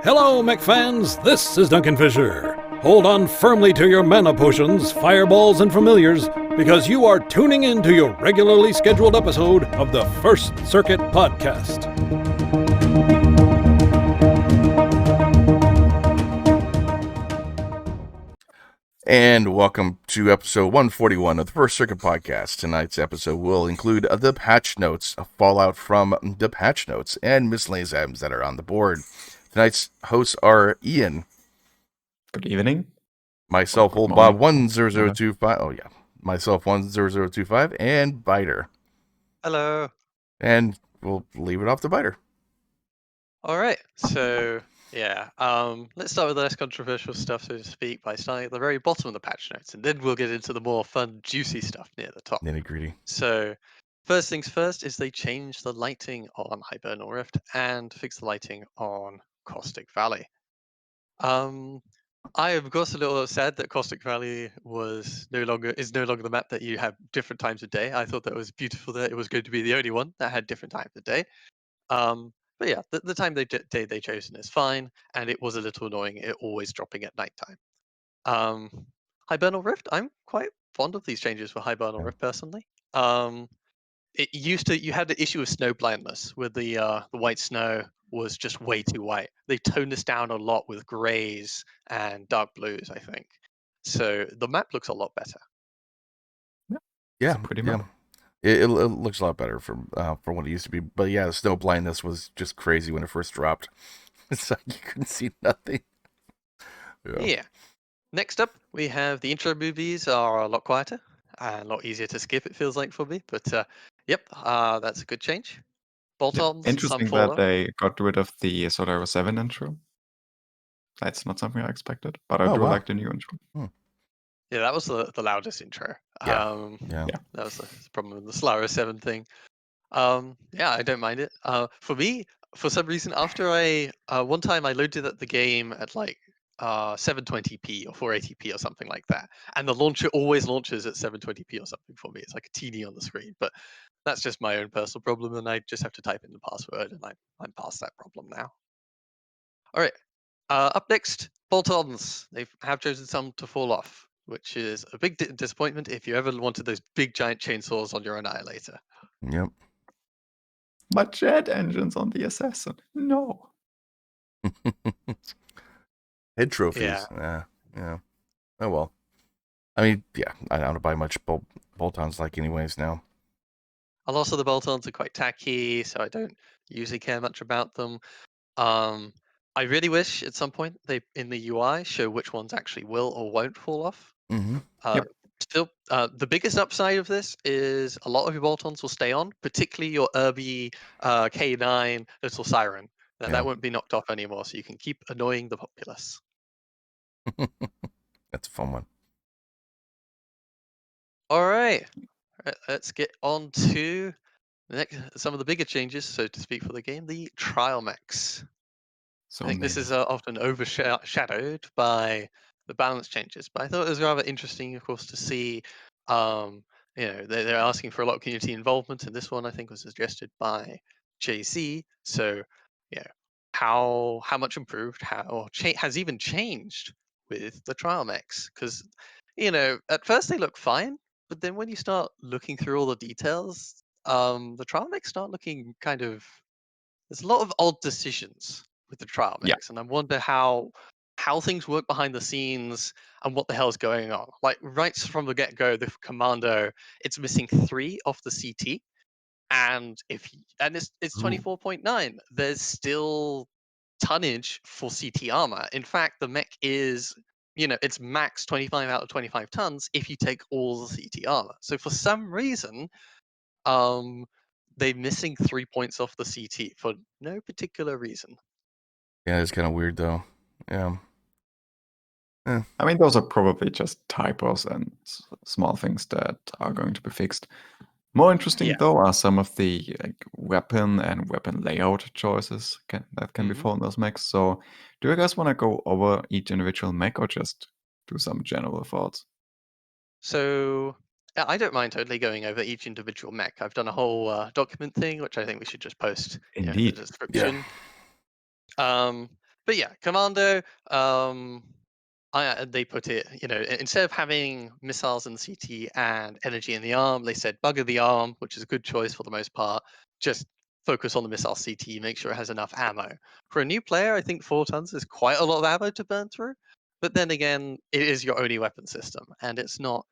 Hello, Mech fans. This is Duncan Fisher. Hold on firmly to your mana potions, fireballs, and familiars, because you are tuning in to your regularly scheduled episode of the First Circuit Podcast. And welcome to episode 141 of the First Circuit Podcast. Tonight's episode will include the patch notes, a fallout from the patch notes, and miscellaneous items that are on the board. Tonight's hosts are Ian. Good evening. Myself, Old Bob 10025. Oh, yeah. Myself, 10025, and Biter. Hello. And we'll leave it off to Biter. All right. So, yeah. Let's start with the less controversial stuff, so to speak, by starting at the very bottom of the patch notes, and then we'll get into the more fun, juicy stuff near the top. Nitty-gritty. So, first things first is they changed the lighting on Hibernal Rift and fixed the lighting on Caustic Valley. I am of course a little sad that Caustic Valley is no longer the map that you have different times of day. I thought that was beautiful that it was going to be the only one that had different times of day. But yeah, the time they chosen is fine, and it was a little annoying. It always dropping at nighttime. Hibernal Rift, I'm quite fond of these changes for Hibernal Rift personally. You had the issue of snow blindness, where the white snow was just way too white. They toned this down a lot with grays and dark blues, I think. So the map looks a lot better. Yeah, pretty yeah. much. It looks a lot better from what it used to be. But yeah, the snow blindness was just crazy when it first dropped. It's like you couldn't see nothing. Yeah. Next up, we have the intro movies are a lot quieter and a lot easier to skip, it feels like for me. But that's a good change. Bolt-ons, Interesting some that they got rid of the Sawyer 7 intro. That's not something I expected, but I do like the new intro. Yeah, that was the loudest intro. Yeah. That was the problem with the Sawyer 7 thing. Yeah, I don't mind it. For me, for some reason, after one time I loaded up the game at like 720p or 480p or something like that, and the launcher always launches at 720p or something for me. It's like a teeny on the screen, but that's just my own personal problem, and I just have to type in the password, and I'm past that problem now. All right. Up next, bolt-ons. They have chosen some to fall off, which is a big disappointment if you ever wanted those big giant chainsaws on your Annihilator. Yep. But jet engines on the Assassin. No. Head trophies. Yeah. Oh well. I mean, yeah, I don't buy much bolt-ons like anyways now. A lot of the bolt-ons are quite tacky, so I don't usually care much about them. I really wish at some point they in the UI show which ones actually will or won't fall off. Mm-hmm. Still, the biggest upside of this is a lot of your bolt-ons will stay on, particularly your Irby K9 Little Siren. That won't be knocked off anymore, so you can keep annoying the populace. That's a fun one. All right, let's get on to some of the bigger changes, so to speak, for the game, the trial mechs. So I think this is often overshadowed by the balance changes, but I thought it was rather interesting, of course, to see. They're asking for a lot of community involvement, and this one I think was suggested by JC. So, how much improved, has even changed with the trial mechs? Because at first they look fine, but then when you start looking through all the details, the trial mechs start looking kind of. There's a lot of odd decisions with the trial mechs, and I wonder how things work behind the scenes and what the hell is going on. Like right from the get-go, the commando, it's missing 3 off the CT, and it's 24.9. There's still tonnage for CT armor. In fact, the mech is it's max 25 out of 25 tons if you take all the CT armor. So for some reason, they're missing 3 points off the CT for no particular reason. Yeah, it's kind of weird though. Yeah. I mean, those are probably just typos and small things that are going to be fixed. More interesting, though, are some of the weapon and weapon layout choices that can be found in those mechs. So, do you guys want to go over each individual mech or just do some general thoughts? So, I don't mind totally going over each individual mech. I've done a whole document thing, which I think we should just post in the Indeed. description. But yeah, Commando. They put it, instead of having missiles in the CT and energy in the arm, they said bugger the arm, which is a good choice for the most part. Just focus on the missile CT, make sure it has enough ammo. For a new player, I think 4 tons is quite a lot of ammo to burn through. But then again, it is your only weapon system, and it's not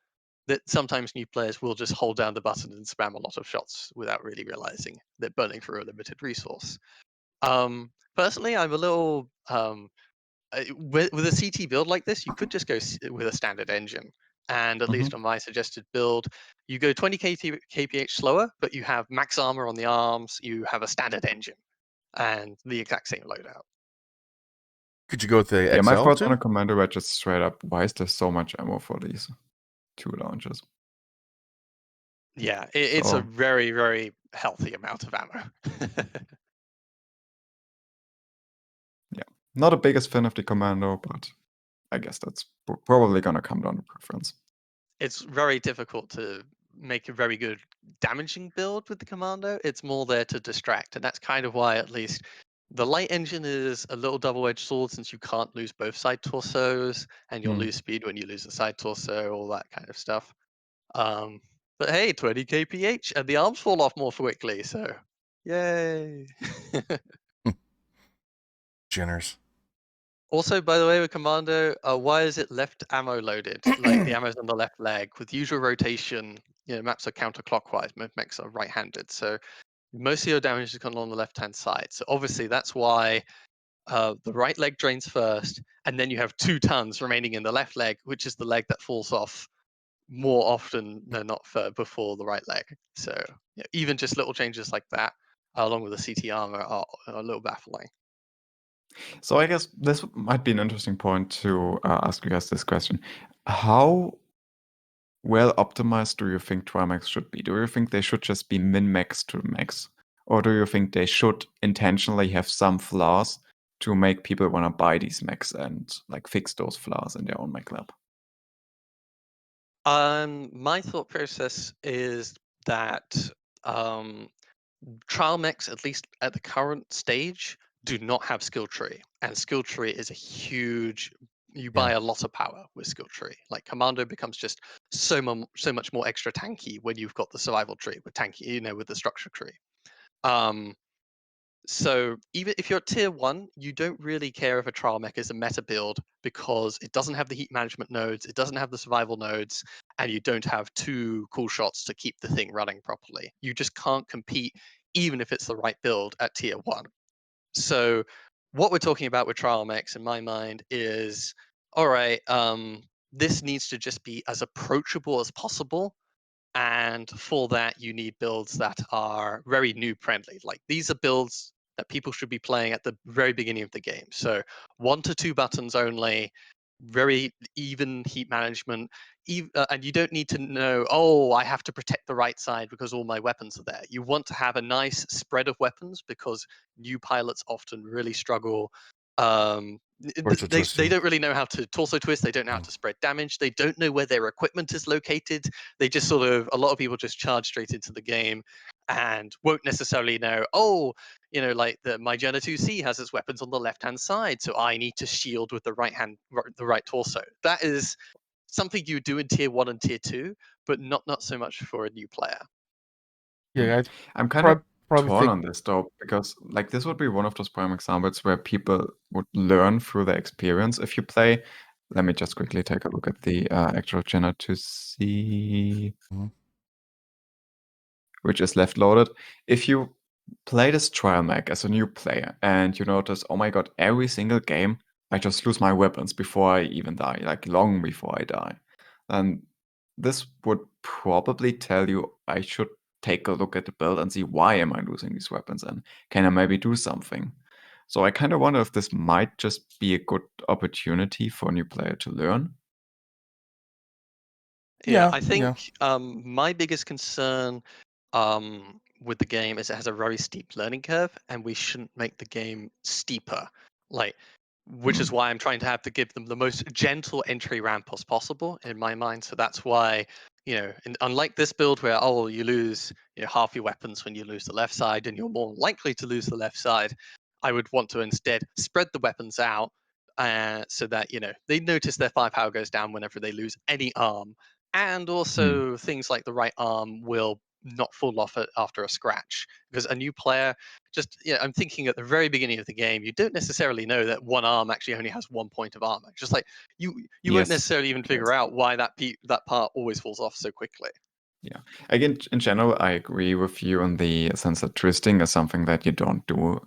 that sometimes new players will just hold down the button and spam a lot of shots without really realizing they're burning through a limited resource. Personally, I'm a little with a CT build like this, you could just go with a standard engine. And at Hmm. least on my suggested build, you go 20 kph slower, but you have max armor on the arms, you have a standard engine, and the exact same loadout. Could you go with the Yeah, my XL thoughts on a too? commander were just straight up, why is there so much ammo for these 2 launches? Yeah, it's a So, very, very healthy amount of ammo. yeah. Not the biggest fan of the commando, but I guess that's probably gonna come down to preference. It's very difficult to make a very good damaging build with the commando. It's more there to distract, and that's kind of why at least the light engine is a little double-edged sword, since you can't lose both side torsos, and you'll Hmm. lose speed when you lose the side torso, all that kind of stuff. Um, but hey, 20 kph, and the arms fall off more quickly, so yay! Jenners. Also, by the way, with Commando, why is it left ammo loaded? Like the ammo's on the left leg. With usual rotation, maps are counterclockwise. Most mechs are right-handed, so most of your damage is coming on the left-hand side. So obviously, that's why the right leg drains first, and then you have 2 tons remaining in the left leg, which is the leg that falls off more often than not before the right leg. So even just little changes like that, along with the CT armor, are a little baffling. So I guess this might be an interesting point to ask you guys this question. How well optimized do you think Trimax should be? Do you think they should just be min-max to max? Or do you think they should intentionally have some flaws to make people want to buy these mechs and like fix those flaws in their own mech lab? My thought process is that um, trial mechs, at least at the current stage, do not have skill tree, and skill tree is a huge. You Yeah. buy a lot of power with skill tree. Like Commando becomes just so much more extra tanky when you've got the survival tree with tanky, with the structure tree. Um, so even if you're at tier 1, you don't really care if a trial mech is a meta build, because it doesn't have the heat management nodes, it doesn't have the survival nodes, and you don't have 2 cool shots to keep the thing running properly. You just can't compete even if it's the right build at tier 1. So what we're talking about with trial mechs in my mind is, all right, this needs to just be as approachable as possible, and for that you need builds that are very noob friendly. Like, these are builds that people should be playing at the very beginning of the game. So 1 to 2 buttons only, very even heat management, and you don't need to know, oh, I have to protect the right side because all my weapons are there. You want to have a nice spread of weapons, because new pilots often really struggle. Torso They twisting. don't really know how to torso twist. They don't know how to spread damage. They don't know where their equipment is located. They just a lot of people just charge straight into the game and won't necessarily know, oh, like my Jrnyman 2C has its weapons on the left hand side, so I need to shield with the the right torso. That is something you do in tier 1 and tier 2, but not so much for a new player. Hmm. Yeah, I'd I'm kind of probably torn think. on this though, because like this would be one of those prime examples where people would learn through their experience. If you play, let me just quickly take a look at the actual Jrnyman 2C, Mhm. which is left loaded. If you play this trial mech as a new player and you notice, oh my god, every single game I just lose my weapons before I even die, like long before I die, then this would probably tell you I should take a look at the build and see why am I losing these weapons and can I maybe do something. So I kind of wonder if this might just be a good opportunity for a new player to learn. Yeah, Yeah, I yeah. think my biggest concern with the game is it has a very steep learning curve, and we shouldn't make the game steeper. Like, which is Hmm. why I'm trying to have to give them the most gentle entry ramp as possible in my mind. So that's why, unlike this build where, oh, you lose half your weapons when you lose the left side, and you're more likely to lose the left side. I would want to instead spread the weapons out so that they notice their firepower goes down whenever they lose any arm, and also things like the right arm will not fall off after a scratch, because a new player I'm thinking at the very beginning of the game, you don't necessarily know that one arm actually only has 1 point of armor. Just like you won't Yes. necessarily even figure out why that part always falls off so quickly. Yeah. Again, in general, I agree with you on the sense that twisting is something that you don't do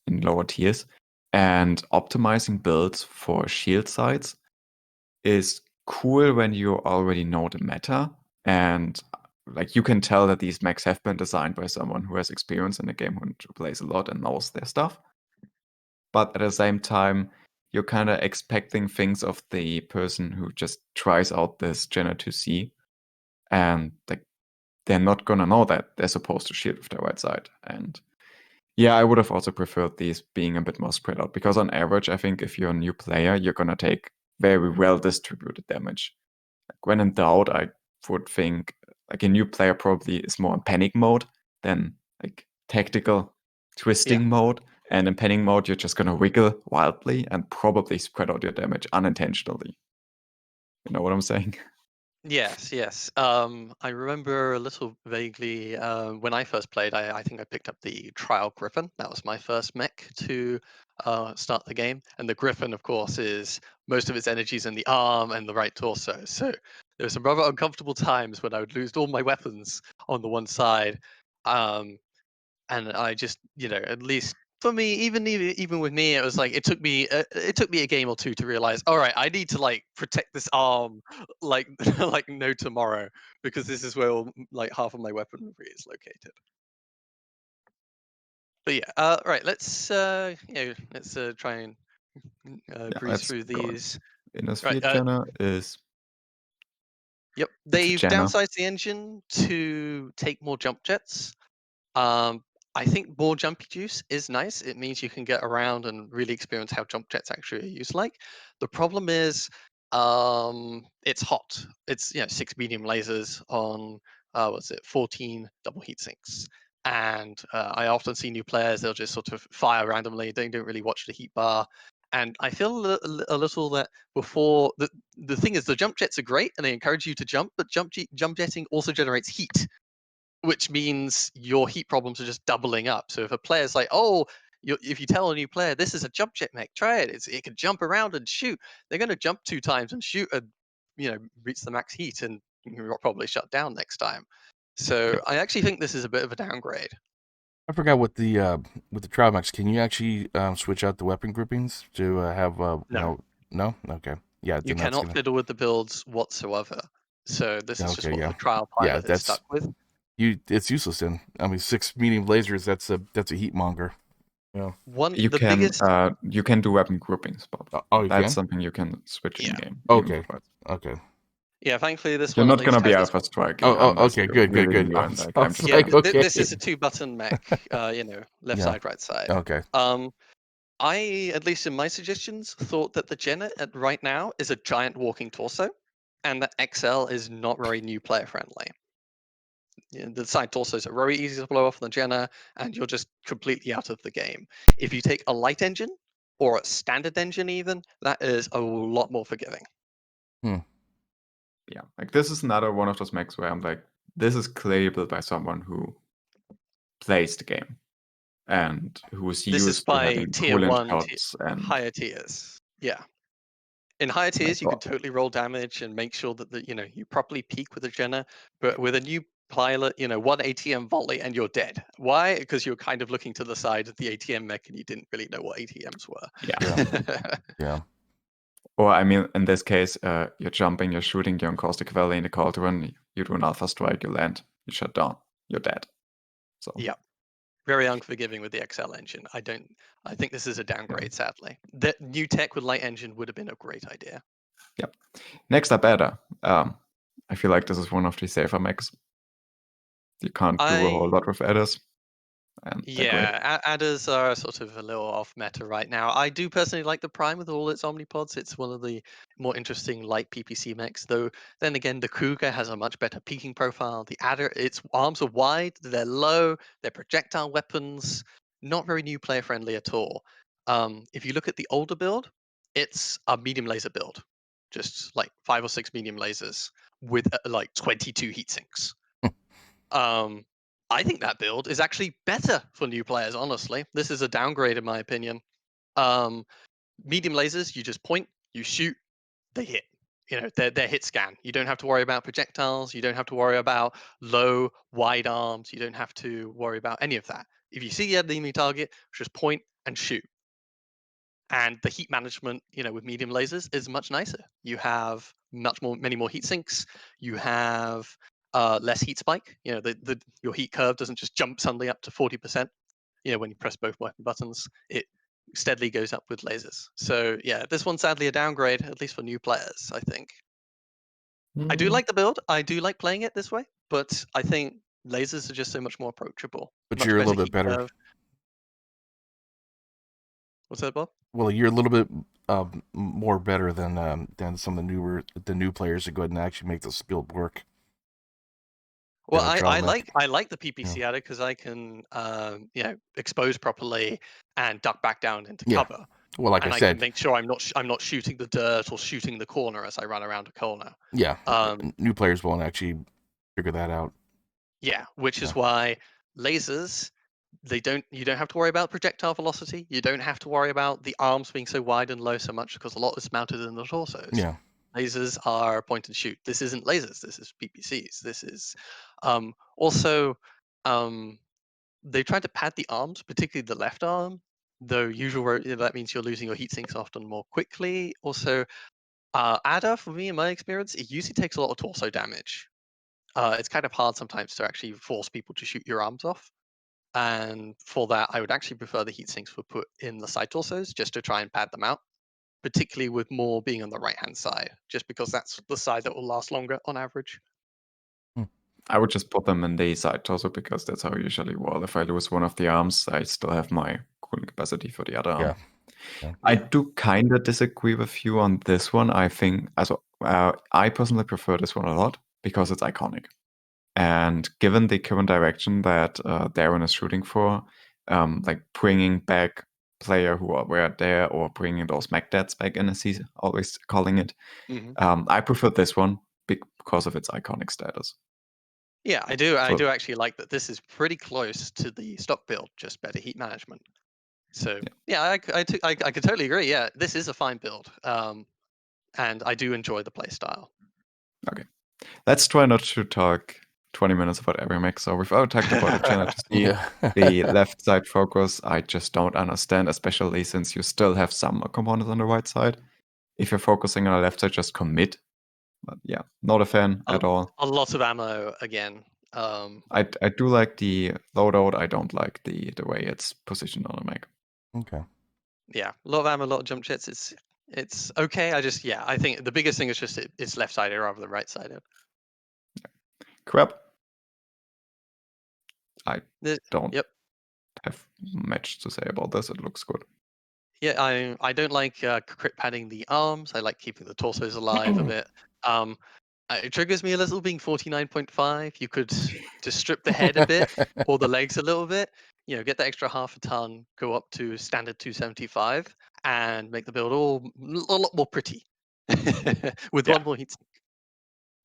in lower tiers. And optimizing builds for shield sides is cool when you already know the meta. And like you can tell that these mechs have been designed by someone who has experience in the game, who plays a lot and knows their stuff. But at the same time, you're kind of expecting things of the person who just tries out this Jenna 2C. And like they're not gonna know that they're supposed to shield with their right side. And yeah, I would have also preferred these being a bit more spread out, because on average, I think if you're a new player, you're gonna take very well distributed damage. Like when in doubt, I would think like a new player probably is more in panic mode than like tactical twisting mode. And in panic mode, you're just gonna wiggle wildly and probably spread out your damage unintentionally. You know what I'm saying? Yes. I remember a little vaguely when I first played. I think I picked up the Trial Griffin. That was my first mech to start the game. And the Griffin, of course, is most of its energies in the arm and the right torso. So there were some rather uncomfortable times when I would lose all my weapons on the one side. And I just, at least for me, even with me, it was like it took me a game or two to realize, all right, I need to like protect this arm like like no tomorrow, because this is where like half of my weaponry is located. But yeah, right, let's try and breeze let's through go on. these. Inner Right, Jenna is Yep, it's a they've Jenna. downsized the engine to take more jump jets. I think more jumpy juice is nice. It means you can get around and really experience how jump jets actually are used like. The problem is it's hot. It's 6 medium lasers on 14 double heat sinks. And I often see new players, they'll just sort of fire randomly, they don't really watch the heat bar. And I feel a little that before the thing is, the jump jets are great and they encourage you to jump, but jump jetting also generates heat, which means your heat problems are just doubling up. So if a player's like, oh, if you tell a new player, this is a jump jet mech, try it. It can jump around and shoot. They're going to jump 2 times and shoot and, reach the max heat, and you're probably shut down next time. So Yep. I actually think this is a bit of a downgrade. I forgot with the trial max. Can you actually switch out the weapon groupings to have No. No? Okay. Yeah. You cannot fiddle with the builds whatsoever. So this is just what the trial pilot is stuck with. It's useless then. I mean, 6 medium lasers. That's a heat monger. Yeah. You can do weapon groupings, Bob. You That's can? something you can switch in game. Okay. Yeah, thankfully this You're one not gonna be Alpha Strike. Okay, good. This is a 2-button mech. Left side, right side. Okay. I, at least in my suggestions, thought that the Jenna at right now is a giant walking torso, and that XL is not very new player friendly. The side torsos are very easy to blow off on the Jenna, and you're just completely out of the game. If you take a light engine or a standard engine, even, that is a lot more forgiving. Yeah, like this is another one of those mechs where I'm like, this is clearly built by someone who plays the game and who is used to having tier coolant 1 shots and higher tiers. Yeah. In higher tiers, you can totally roll damage and make sure that you properly peak with a Jenna. But with a new pilot, one ATM volley and you're dead. Why? Because you're kind of looking to the side of the ATM mech and you didn't really know what ATMs were. Yeah. Or I mean, in this case, you're jumping, you're shooting, you're on Caustic Valley in the Cauldron, you do an Alpha Strike, you land, you shut down, you're dead. So yeah. Very unforgiving with the XL engine. I think this is a downgrade, sadly. The new tech with light engine would have been a great idea. Yep. Next up, Ada. I feel like this is one of the safer mechs. You can't do a whole lot with Adas. Adders are sort of a little off meta right now. I do personally like the Prime with all its omnipods. It's one of the more interesting light PPC mechs, though then again the Cougar has a much better peaking profile. The Adder, its arms are wide, they're low, they're projectile weapons. not very new player friendly at all. If you look at the older build, it's a medium laser build, just like 5 or 6 medium lasers with like 22 heat sinks. I think that build is actually better for new players. Honestly, this is a downgrade in my opinion. Medium lasers, you just point, you shoot, they hit. You know, they're hit scan. You don't have to worry about projectiles. You don't have to worry about low, wide arms. You don't have to worry about any of that. If you see the enemy target, just point and shoot. And the heat management, you know, with medium lasers is much nicer. You have many more heat sinks. You have less heat spike. You know, your heat curve doesn't just jump suddenly up to 40%. You know, when you press both weapon buttons, it steadily goes up with lasers. So yeah, this one's sadly a downgrade, at least for new players, I think. I do like the build. I do like playing it this way, but I think lasers are just so much more approachable. But Much you're a better little bit heat better. curve. What's that, Bob? Well, you're a little bit more better than some of the new players that go ahead and actually make this build work. Well, Yeah, I Jrnyman. like the PPC added because I can you know, expose properly and duck back down into Yeah. cover, Well, like and I I said, can make sure I'm not shooting the dirt or shooting the corner as I run around a corner. yeah, new players won't actually figure that out. Yeah, which is Yeah. why lasers, you don't have to worry about projectile velocity. You don't have to worry about the arms being so wide and low so much because a lot is mounted in the torsos. Yeah. Lasers are point and shoot. This isn't lasers. This is PPCs. This is also they tried to pad the arms, particularly the left arm. Though that means you're losing your heat sinks often more quickly. Also, ADA for me, in my experience, it usually takes a lot of torso damage. It's kind of hard sometimes to actually force people to shoot your arms off. And for that, I would actually prefer the heat sinks were put in the side torsos just to try and pad them out, particularly with more being on the right hand side, just because that's the side that will last longer on average. I would just put them in the side torso because that's how I usually roll. If I lose one of the arms, I still have my cooling capacity for the other arm. Yeah. I do kind of disagree with you on this one. I think, I personally prefer this one a lot because it's iconic. And given the current direction that Darren is shooting for, like bringing back player who were there or bringing those mech dads back in, as he's always calling it, I prefer this one because of its iconic status. Yeah, I do. I do actually like that. This is pretty close to the stock build, just better heat management. So yeah, I could totally agree. Yeah, this is a fine build, and I do enjoy the play style. Okay, let's try not to talk 20 minutes about every mech. So we've already talked about the the left side focus. I just don't understand, especially since you still have some components on the right side. If you're focusing on the left side, just commit. But yeah, not a fan at all. A lot of ammo again. I do like the loadout. I don't like the way it's positioned on the mech. Okay. Yeah, a lot of ammo, a lot of jump jets. It's okay. I think the biggest thing is just it's left sided rather than right sided. Crap. I don't Yep. have much to say about this. It looks good. Yeah, I don't like crit padding the arms. I like keeping the torsos alive a bit. It triggers me a little being 49.5. You could just strip the head a bit or the legs a little bit. You know, get the extra half a ton, go up to standard 275, and make the build a lot more pretty with one more heatsink.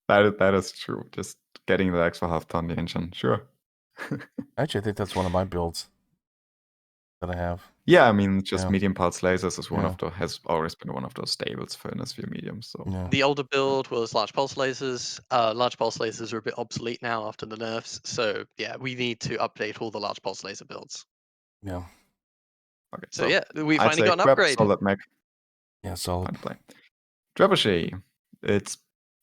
That is true. Just getting the extra half ton the engine, sure. Actually, I think that's one of my builds that I have. Yeah, I mean, just medium pulse lasers is has always been one of those staples for NSV mediums. So the older build was large pulse lasers. Large pulse lasers are a bit obsolete now after the nerfs. So yeah, we need to update all the large pulse laser builds. Yeah. Okay. So yeah, we finally got an upgrade. Solid mech. Yeah, solid. Play. Trebuchet. It's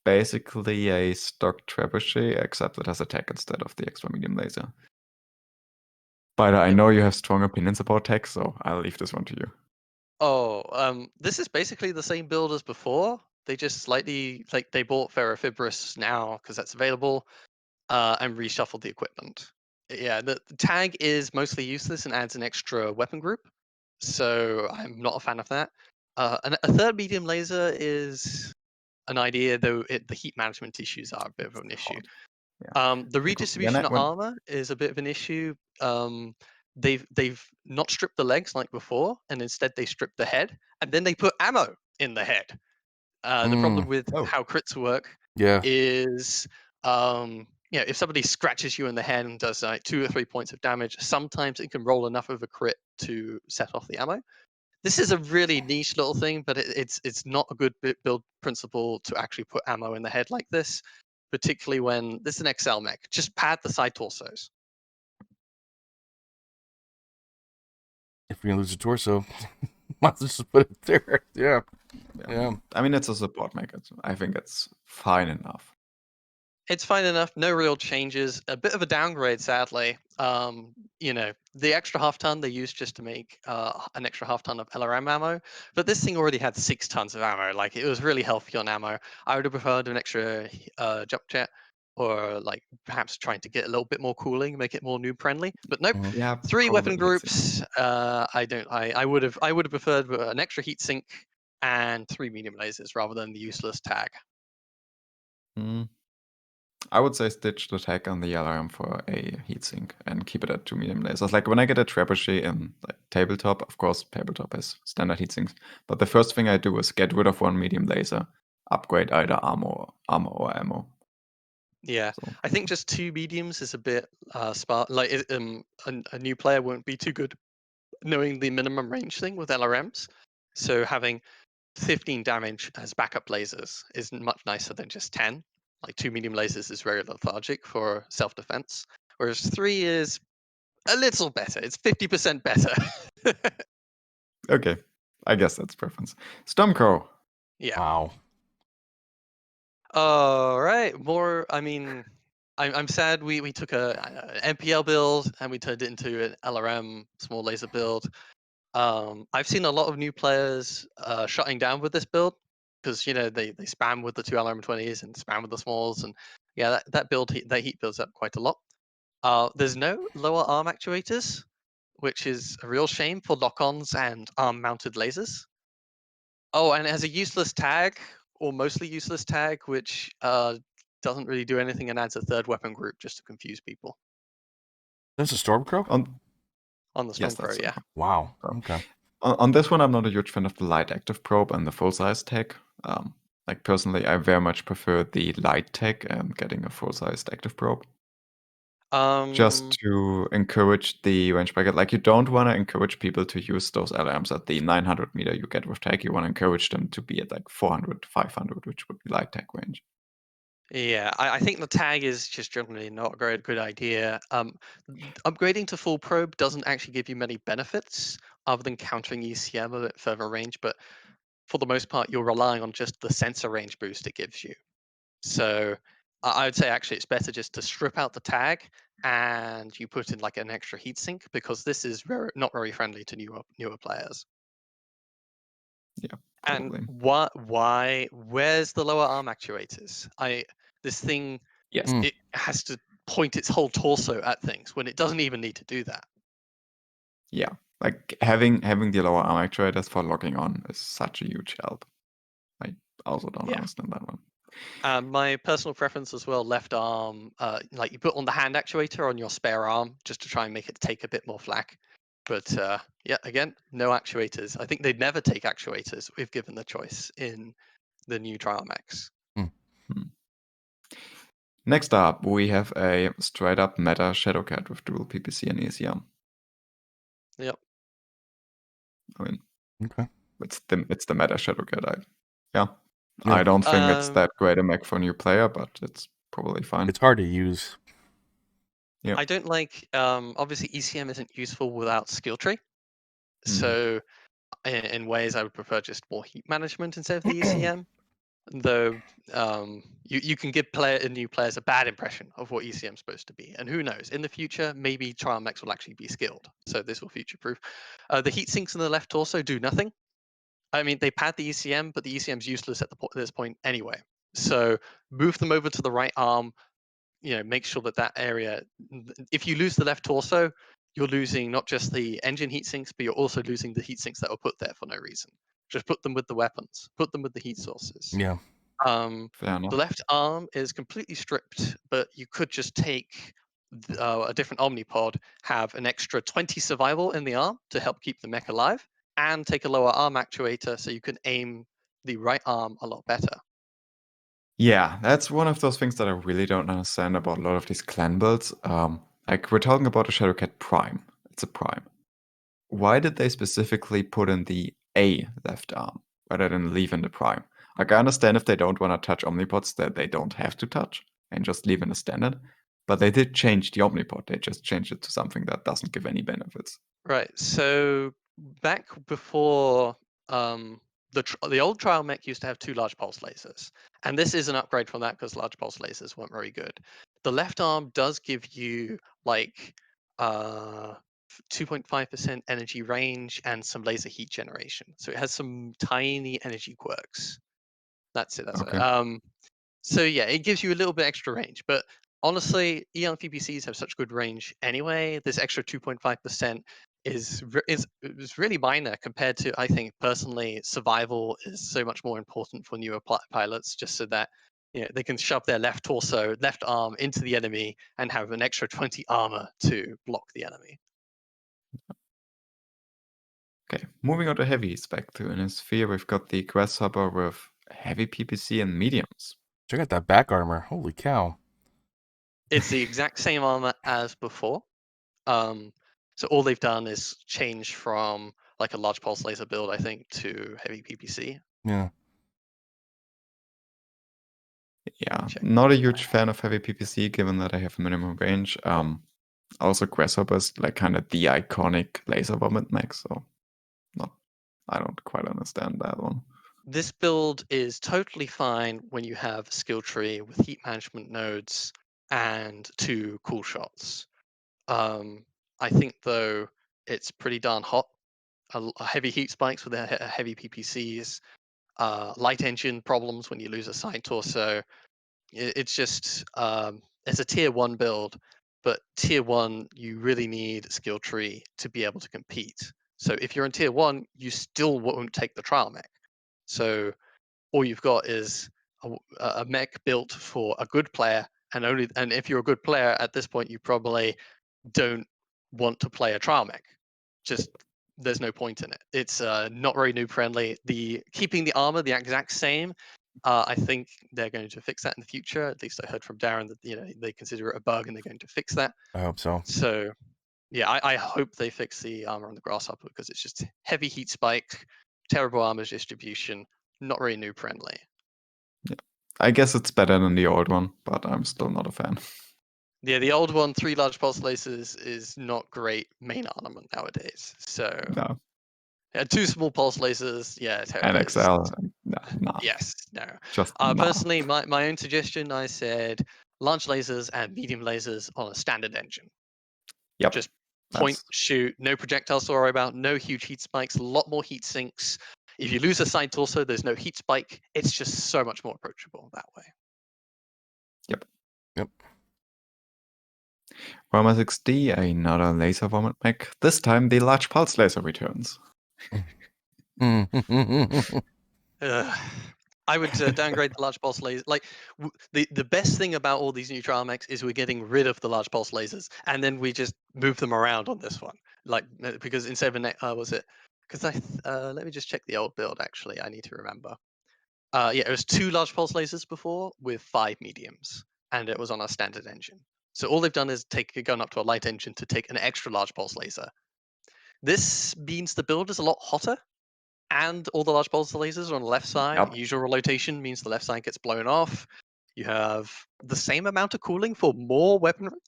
basically a stock trebuchet, except it has attack instead of the extra medium laser. But I know you have strong opinions about tech, so I'll leave this one to you. Oh, this is basically the same build as before. They just slightly they bought Ferrofibrous now because that's available, and reshuffled the equipment. Yeah, the tag is mostly useless and adds an extra weapon group, so I'm not a fan of that. And a third medium laser is an idea, though the heat management issues are a bit of an issue. Yeah. The redistribution of armor is a bit of an issue. They've not strip the legs like before, and instead they strip the head, and then they put ammo in the head. The problem with Oh. how crits work Yeah. is, if somebody scratches you in the head and does like 2 or 3 points of damage, sometimes it can roll enough of a crit to set off the ammo. This is a really niche little thing, but it's not a good build principle to actually put ammo in the head like this, particularly when this is an XL mech. Just pad the side torsos. If you're gonna lose a torso, might as well just put it there. Yeah. Yeah. I mean, it's a support mech. I think it's fine enough. It's fine enough. No real changes. A bit of a downgrade, sadly. The extra half ton they used just to make an extra half ton of LRM ammo, but this thing already had 6 tons of ammo. Like, it was really healthy on ammo. I would have preferred an extra jump jet, or like perhaps trying to get a little bit more cooling, make it more noob friendly. But nope. Mhm. Yeah, 3 weapon probably heatsink. groups. I would have preferred an extra heatsink and 3 medium lasers rather than the useless tag. I would say stitch the tag on the LRM for a heatsink and keep it at 2 medium lasers. Like when I get a trebuchet in like tabletop, of course, tabletop has standard heatsinks. But the first thing I do is get rid of 1 medium laser, upgrade either armor or ammo. Yeah, So I think just 2 mediums is a bit sparse. Like, a new player won't be too good knowing the minimum range thing with LRMs. So having 15 damage as backup lasers is much nicer than just 10. Like, 2 medium lasers is very lethargic for self-defense, whereas 3 is a little better. It's 50% better. okay, I guess that's preference. Stormcrow. Yeah. Wow. All right. More. I mean, I'm sad we took a MPL build and we turned it into an LRM small laser build. I've seen a lot of new players shutting down with this build because they spam with the 2 LRM20s and spam with the smalls, and yeah, that build that heat builds up quite a lot. There's no lower arm actuators, which is a real shame for lock-ons and arm-mounted lasers. Oh, and it has a useless tag, or mostly useless tag, which doesn't really do anything and adds a 3rd weapon group just to confuse people. That's a Stormcrow? On the Yes, Stormcrow, that's yeah. Stormcrow. Wow. Okay. On this one, I'm not a huge fan of the light active probe and the full-size tag. Like personally, I very much prefer the light tag and getting a full-sized active probe. Just to encourage the range bracket. Like, you don't want to encourage people to use those LRMs at the 900 meter you get with tag. You want to encourage them to be at like 400, 500, which would be light tag range. Yeah, I think the tag is just generally not a very good idea. Upgrading to full probe doesn't actually give you many benefits other than countering ECM a bit further range, but for the most part, you're relying on just the sensor range boost it gives you. So I would say actually it's better just to strip out the tag and you put in like an extra heatsink, because this is not very friendly to newer players. Yeah, And probably. where's the lower arm actuators? This thing, Yes. Mm. it has to point its whole torso at things when it doesn't even need to do that. Yeah. Like having the lower arm actuators for locking on is such a huge help. I also don't understand that one. My personal preference as well, left arm, like you put on the hand actuator on your spare arm just to try and make it take a bit more flak. But yeah, again, no actuators. I think they'd never take actuators if given the choice in the new trial mechs. Next up, we have a straight up meta Shadowcat with dual PPC and ECM. Yep. I mean, Okay. it's the meta Shadowcat. I don't think it's that great a mech for a new player, but it's probably fine. It's hard to use. Yeah. I don't like, obviously ECM isn't useful without skill tree. So in ways I would prefer just more heat management instead of the ECM. Though you can give new players a bad impression of what ECM is supposed to be. And who knows, in the future, maybe trial mechs will actually be skilled. So this will future-proof. The heat sinks in the left torso do nothing. I mean, they pad the ECM, but the ECM is useless at this point anyway. So move them over to the right arm, make sure that area, if you lose the left torso, you're losing not just the engine heat sinks, but you're also losing the heat sinks that were put there for no reason. Just put them with the weapons, put them with the heat sources. Yeah. Fair enough. The left arm is completely stripped, but you could just take a different Omnipod have an extra 20 survival in the arm to help keep the mech alive, and take a lower arm actuator so you can aim the right arm a lot better. Yeah, that's one of those things that I really don't understand about a lot of these clan builds. Like we're talking about a Shadowcat Prime. It's a Prime. Why did they specifically put in the A left arm rather than leave in the Prime? Like I understand if they don't want to touch Omnipods that they don't have to touch and just leave in the standard. But they did change the Omnipod. They just changed it to something that doesn't give any benefits. Right. So back before the old trial mech used to have 2 large pulse lasers, and this is an upgrade from that because large pulse lasers weren't very good. The left arm does give you like 2.5% energy range and some laser heat generation, so it has some tiny energy quirks. That's it. That's Okay. it. So yeah, it gives you a little bit extra range, but honestly, Eon PPCs have such good range anyway. This extra 2.5% is really minor compared to, I think personally, survival is so much more important for newer pilots, just so that they can shove their left torso, left arm into the enemy and have an extra 20 armor to block the enemy. Okay, moving on to heavy spec. In his sphere, we've got the Grasshopper with heavy PPC and mediums. Check out that back armor. Holy cow. It's the exact same armor as before. So all they've done is change from like a large pulse laser build, I think, to heavy PPC. Yeah. Yeah, not a huge fan of heavy PPC, given that I have minimum range. Also, Grasshopper is like kind of the iconic laser vomit mech, so I don't quite understand that one. This build is totally fine when you have a skill tree with heat management nodes and 2 cool shots. I think though it's pretty darn hot. A heavy heat spikes with a heavy PPCs, light engine problems when you lose a side torso. It's just it's a tier 1 build, but tier 1 you really need a skill tree to be able to compete. So if you're in tier 1, you still won't take the trial mech. So all you've got is a mech built for a good player, and if you're a good player at this point, you probably don't want to play a trial mech. Just there's no point in it. It's not very noob friendly. Keeping the armor the exact same, I think they're going to fix that in the future. At least I heard from Darren that they consider it a bug and they're going to fix that. I hope so. So yeah, I hope they fix the armor on the Grasshopper because it's just heavy heat spike, terrible armor distribution, not very noob friendly. Yeah, I guess it's better than the old one, but I'm still not a fan. Yeah, the old one, 3 large pulse lasers, is not great main armament nowadays. So No. 2 small pulse lasers, yeah, And XL, no. Yes, no. Just no. Personally, my own suggestion, I said large lasers and medium lasers on a standard engine. Yep. Just point, shoot, no projectiles to worry about, no huge heat spikes, a lot more heat sinks. If you lose a side torso, there's no heat spike. It's just so much more approachable that way. Yep. Yep. Roma 6D, another laser vomit mech. This time the large pulse laser returns. I would downgrade the large pulse laser. Like the best thing about all these new trial mechs is we're getting rid of the large pulse lasers, and then we just move them around on this one. Like because instead of was it? Because let me just check the old build. Actually, I need to remember. Yeah, it was 2 large pulse lasers before with 5 mediums, and it was on a standard engine. So all they've done is gone up to a light engine to take an extra large pulse laser. This means the build is a lot hotter, and all the large pulse lasers are on the left side. Yep. Usual rotation means the left side gets blown off. You have the same amount of cooling for more weaponry.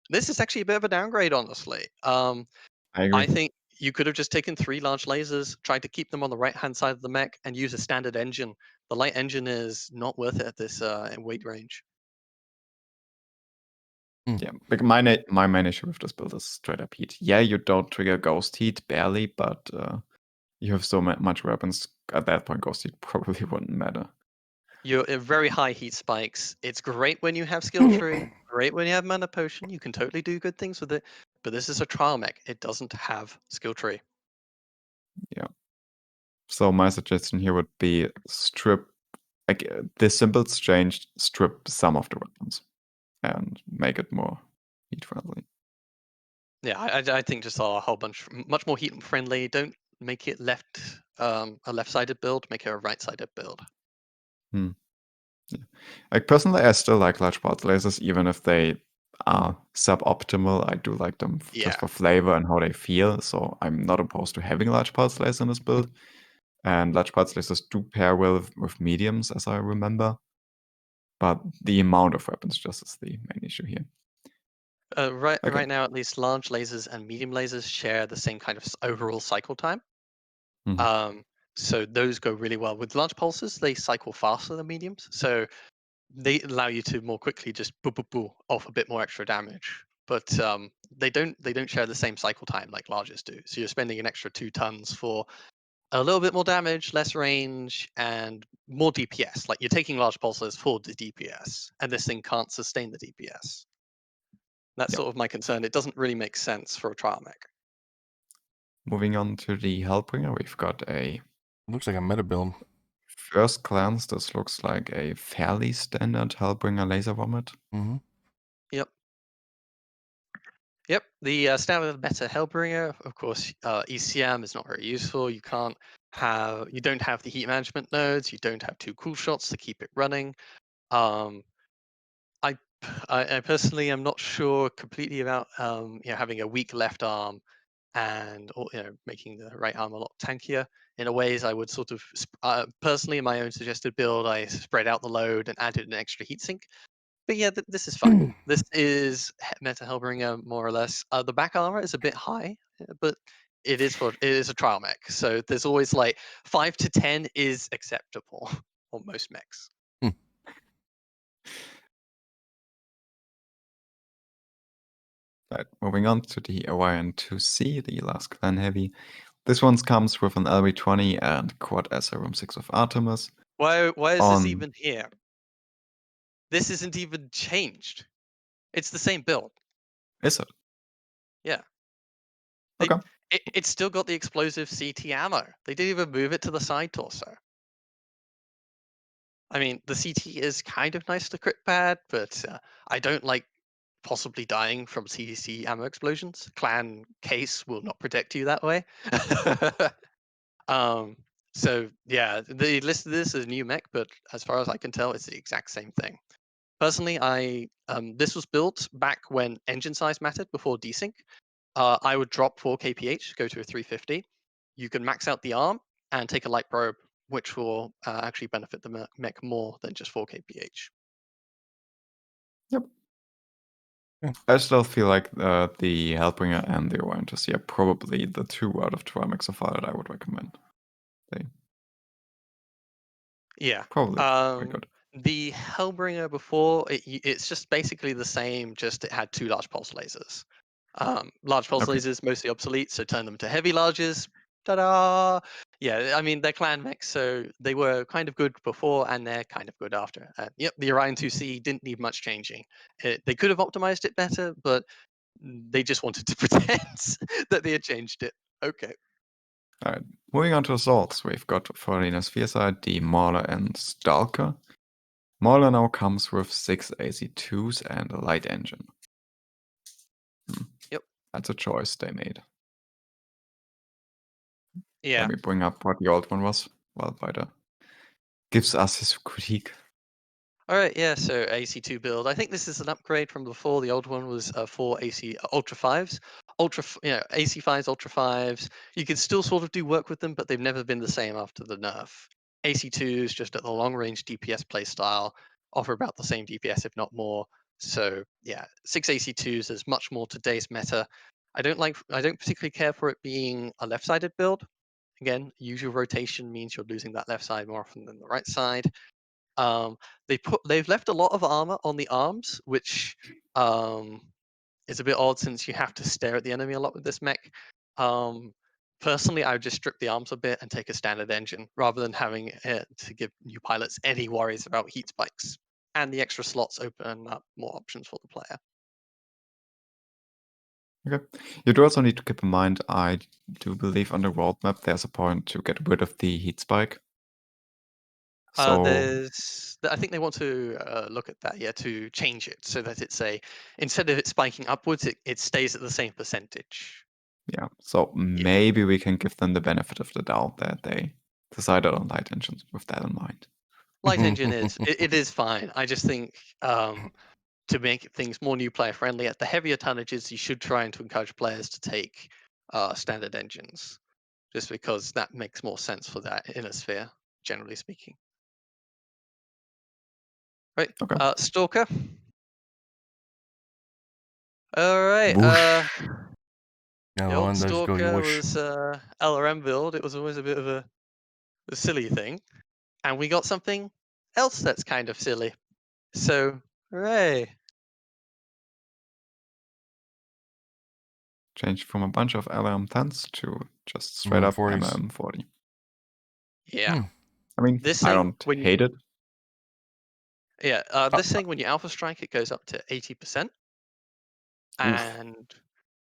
This is actually a bit of a downgrade, honestly. I agree. I think you could have just taken 3 large lasers, tried to keep them on the right-hand side of the mech, and use a standard engine. The light engine is not worth it at this weight range. Yeah, like my main issue with this build is straight up heat. Yeah, you don't trigger ghost heat barely, but you have so much weapons. At that point, ghost heat probably wouldn't matter. You're at very high heat spikes. It's great when you have skill tree, great when you have mana potion. You can totally do good things with it. But this is a trial mech. It doesn't have skill tree. Yeah. So my suggestion here would be strip, like the symbols changed, strip some of the weapons. and make it more heat friendly. Yeah, I think just a whole bunch, much more heat friendly. Don't make it a left-sided build. Make it a right-sided build. Like personally, I still like large pulse lasers, even if they are suboptimal. I do like them just for flavor and how they feel. So I'm not opposed to having large pulse lasers in this build. And large pulse lasers do pair well with mediums, as I remember. But the amount of weapons just is the main issue here. Right now, at least large lasers and medium lasers share the same kind of overall cycle time. So those go really well. With large pulses, they cycle faster than mediums. So they allow you to more quickly just off a bit more extra damage. But they don't share the same cycle time like larges do. So you're spending an extra 2 tons for a little bit more damage, less range, and more DPS. Like you're taking large pulses for the DPS, and this thing can't sustain the DPS. That's sort of my concern. It doesn't really make sense for a trial mech. Moving on to the Hellbringer, we've got a... Looks like a meta build. First glance, this looks like a fairly standard Hellbringer laser vomit. Mm-hmm. Yep, the standard meta Hellbringer, of course, ECM is not very useful. You don't have the heat management nodes. You don't have 2 cool shots to keep it running. I personally am not sure completely about having a weak left arm and making the right arm a lot tankier. In a ways, I would sort of personally in my own suggested build, I spread out the load and added an extra heatsink. But yeah, this is fine. This is meta Hellbringer more or less. The back armor is a bit high, but it is a trial mech, so there's always like 5 to 10 is acceptable on most mechs. Right, moving on to the Orion 2C, the last clan heavy. This one comes with an LV20 and quad SRM 6 of Artemis. Why is this even here? This isn't even changed. It's the same build. Is it? Yeah. Okay. It's still got the explosive CT ammo. They didn't even move it to the side torso. I mean, the CT is kind of nice to crit pad, but I don't like possibly dying from CDC ammo explosions. Clan case will not protect you that way. So yeah, they listed this as a new mech, but as far as I can tell, it's the exact same thing. Personally, this was built back when engine size mattered before desync. I would drop 4 kph, go to a 350. You can max out the arm and take a light probe, which will actually benefit the mech more than just 4 kph. Yep. I still feel like the Hellbringer and the Orion 2C are probably the 2 out of 2 mechs so far that I would recommend. Yeah. Probably pretty good. The Hellbringer before, it's just basically the same, just it had 2 large pulse lasers. Large pulse lasers mostly obsolete, so turn them to heavy larges. Ta-da! Yeah, I mean, they're clan mechs, so they were kind of good before and they're kind of good after. Yep, the Orion 2C didn't need much changing. They could have optimized it better, but they just wanted to pretend that they had changed it. Okay. All right, moving on to assaults, we've got for the sphere side the Mauler and Stalker. Mauler now comes with 6 AC2s and a light engine. Yep. That's a choice they made. Yeah. Let me bring up what the old one was while Biter gives us his critique. All right, yeah, so AC2 build. I think this is an upgrade from before. The old one was 4 AC Ultra 5s. AC5s, Ultra 5s. You can still sort of do work with them, but they've never been the same after the nerf. AC2s, just at the long range DPS playstyle, offer about the same DPS, if not more. So yeah, 6 AC2s is much more today's meta. I don't particularly care for it being a left-sided build. Again, usual rotation means you're losing that left side more often than the right side. They've left a lot of armor on the arms, which is a bit odd since you have to stare at the enemy a lot with this mech. Personally, I would just strip the arms a bit and take a standard engine rather than having it to give new pilots any worries about heat spikes. And the extra slots open up more options for the player. Okay. You do also need to keep in mind, I do believe on the world map there's a point to get rid of the heat spike. So I think they want to look at that, to change it so that it's instead of it spiking upwards, it stays at the same percentage. yeah, so maybe we can give them the benefit of the doubt that they decided on light engines with that in mind. Light engine it is fine. I just think to make things more new player friendly, at the heavier tonnages, you should try and to encourage players to take standard engines, just because that makes more sense for that inner sphere, generally speaking. Right, Okay. Stalker. All right. Whoosh. The No, old and there's go Stalker whoosh. was LRM build. It was always a bit of a silly thing, and we got something else that's kind of silly. So, hooray! Changed from a bunch of LM10s to just straight up MM40. Yeah. I mean, This I thing, don't hate it. Yeah, this thing, when you alpha strike, it goes up to 80%. And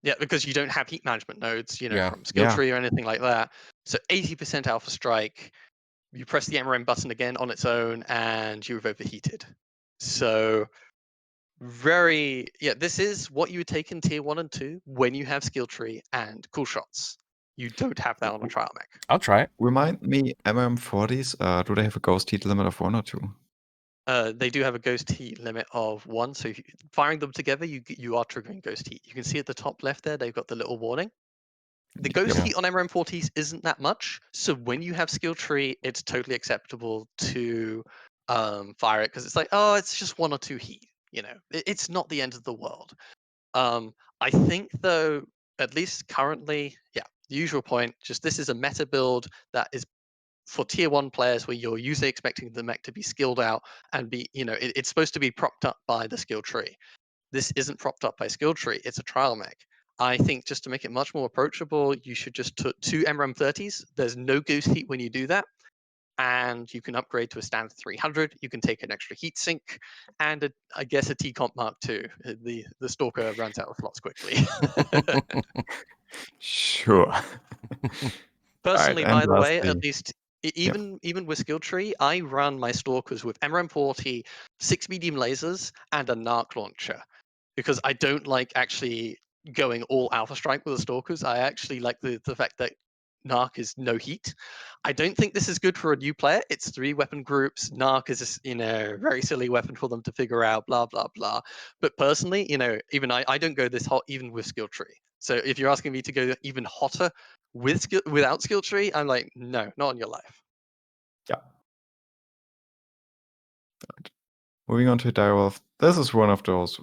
yeah, because you don't have heat management nodes, from skill tree or anything like that. So 80% alpha strike, you press the MRM button again on its own, and you've overheated. So this is what you would take in tier 1 and 2 when you have skill tree and cool shots. You don't have that on a trial mech. I'll try it. Remind me, MM40s, do they have a ghost heat limit of 1 or 2? They do have a ghost heat limit of 1, so firing them together, you are triggering ghost heat. You can see at the top left there, they've got the little warning. The ghost heat on MRM40s isn't that much, so when you have skill tree, it's totally acceptable to fire it, because it's like, oh, it's just 1 or 2 heat. It's not the end of the world. I think, though, at least currently, the usual point, just this is a meta build that is for tier 1 players, where you're usually expecting the mech to be skilled out and be, it's supposed to be propped up by the skill tree. This isn't propped up by skill tree, it's a trial mech. I think, just to make it much more approachable, you should just put 2 MRM30s. There's no ghost heat when you do that, and you can upgrade to a standard 300. You can take an extra heat sink, and I guess a T-Comp Mark II. The Stalker runs out of slots quickly. Sure. Personally, by the way, at least Yep. even with skill tree, I run my Stalkers with MRM40, 6 medium lasers, and a Narc launcher, because I don't like actually going all alpha strike with the Stalkers. I actually like the fact that Narc is no heat. I don't think this is good for a new player. It's 3 weapon groups. Narc is a very silly weapon for them to figure out, blah, blah, blah. But personally, even I don't go this hot even with skill tree. So if you're asking me to go even hotter without skill tree, I'm like, no, not on your life. Yeah. Moving on to Direwolf. This is one of those,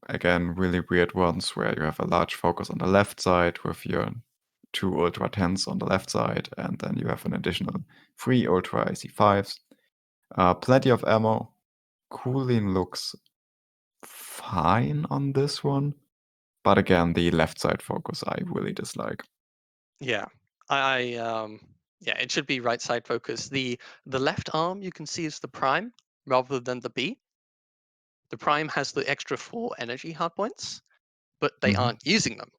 again, really weird ones where you have a large focus on the left side with your 2 Ultra 10s on the left side, and then you have an additional 3 Ultra IC5s. Plenty of ammo. Cooling looks fine on this one. But again, the left side focus I really dislike. Yeah. It should be right side focus. The left arm you can see is the prime rather than the B. The prime has the extra 4 energy hardpoints, but they aren't using them.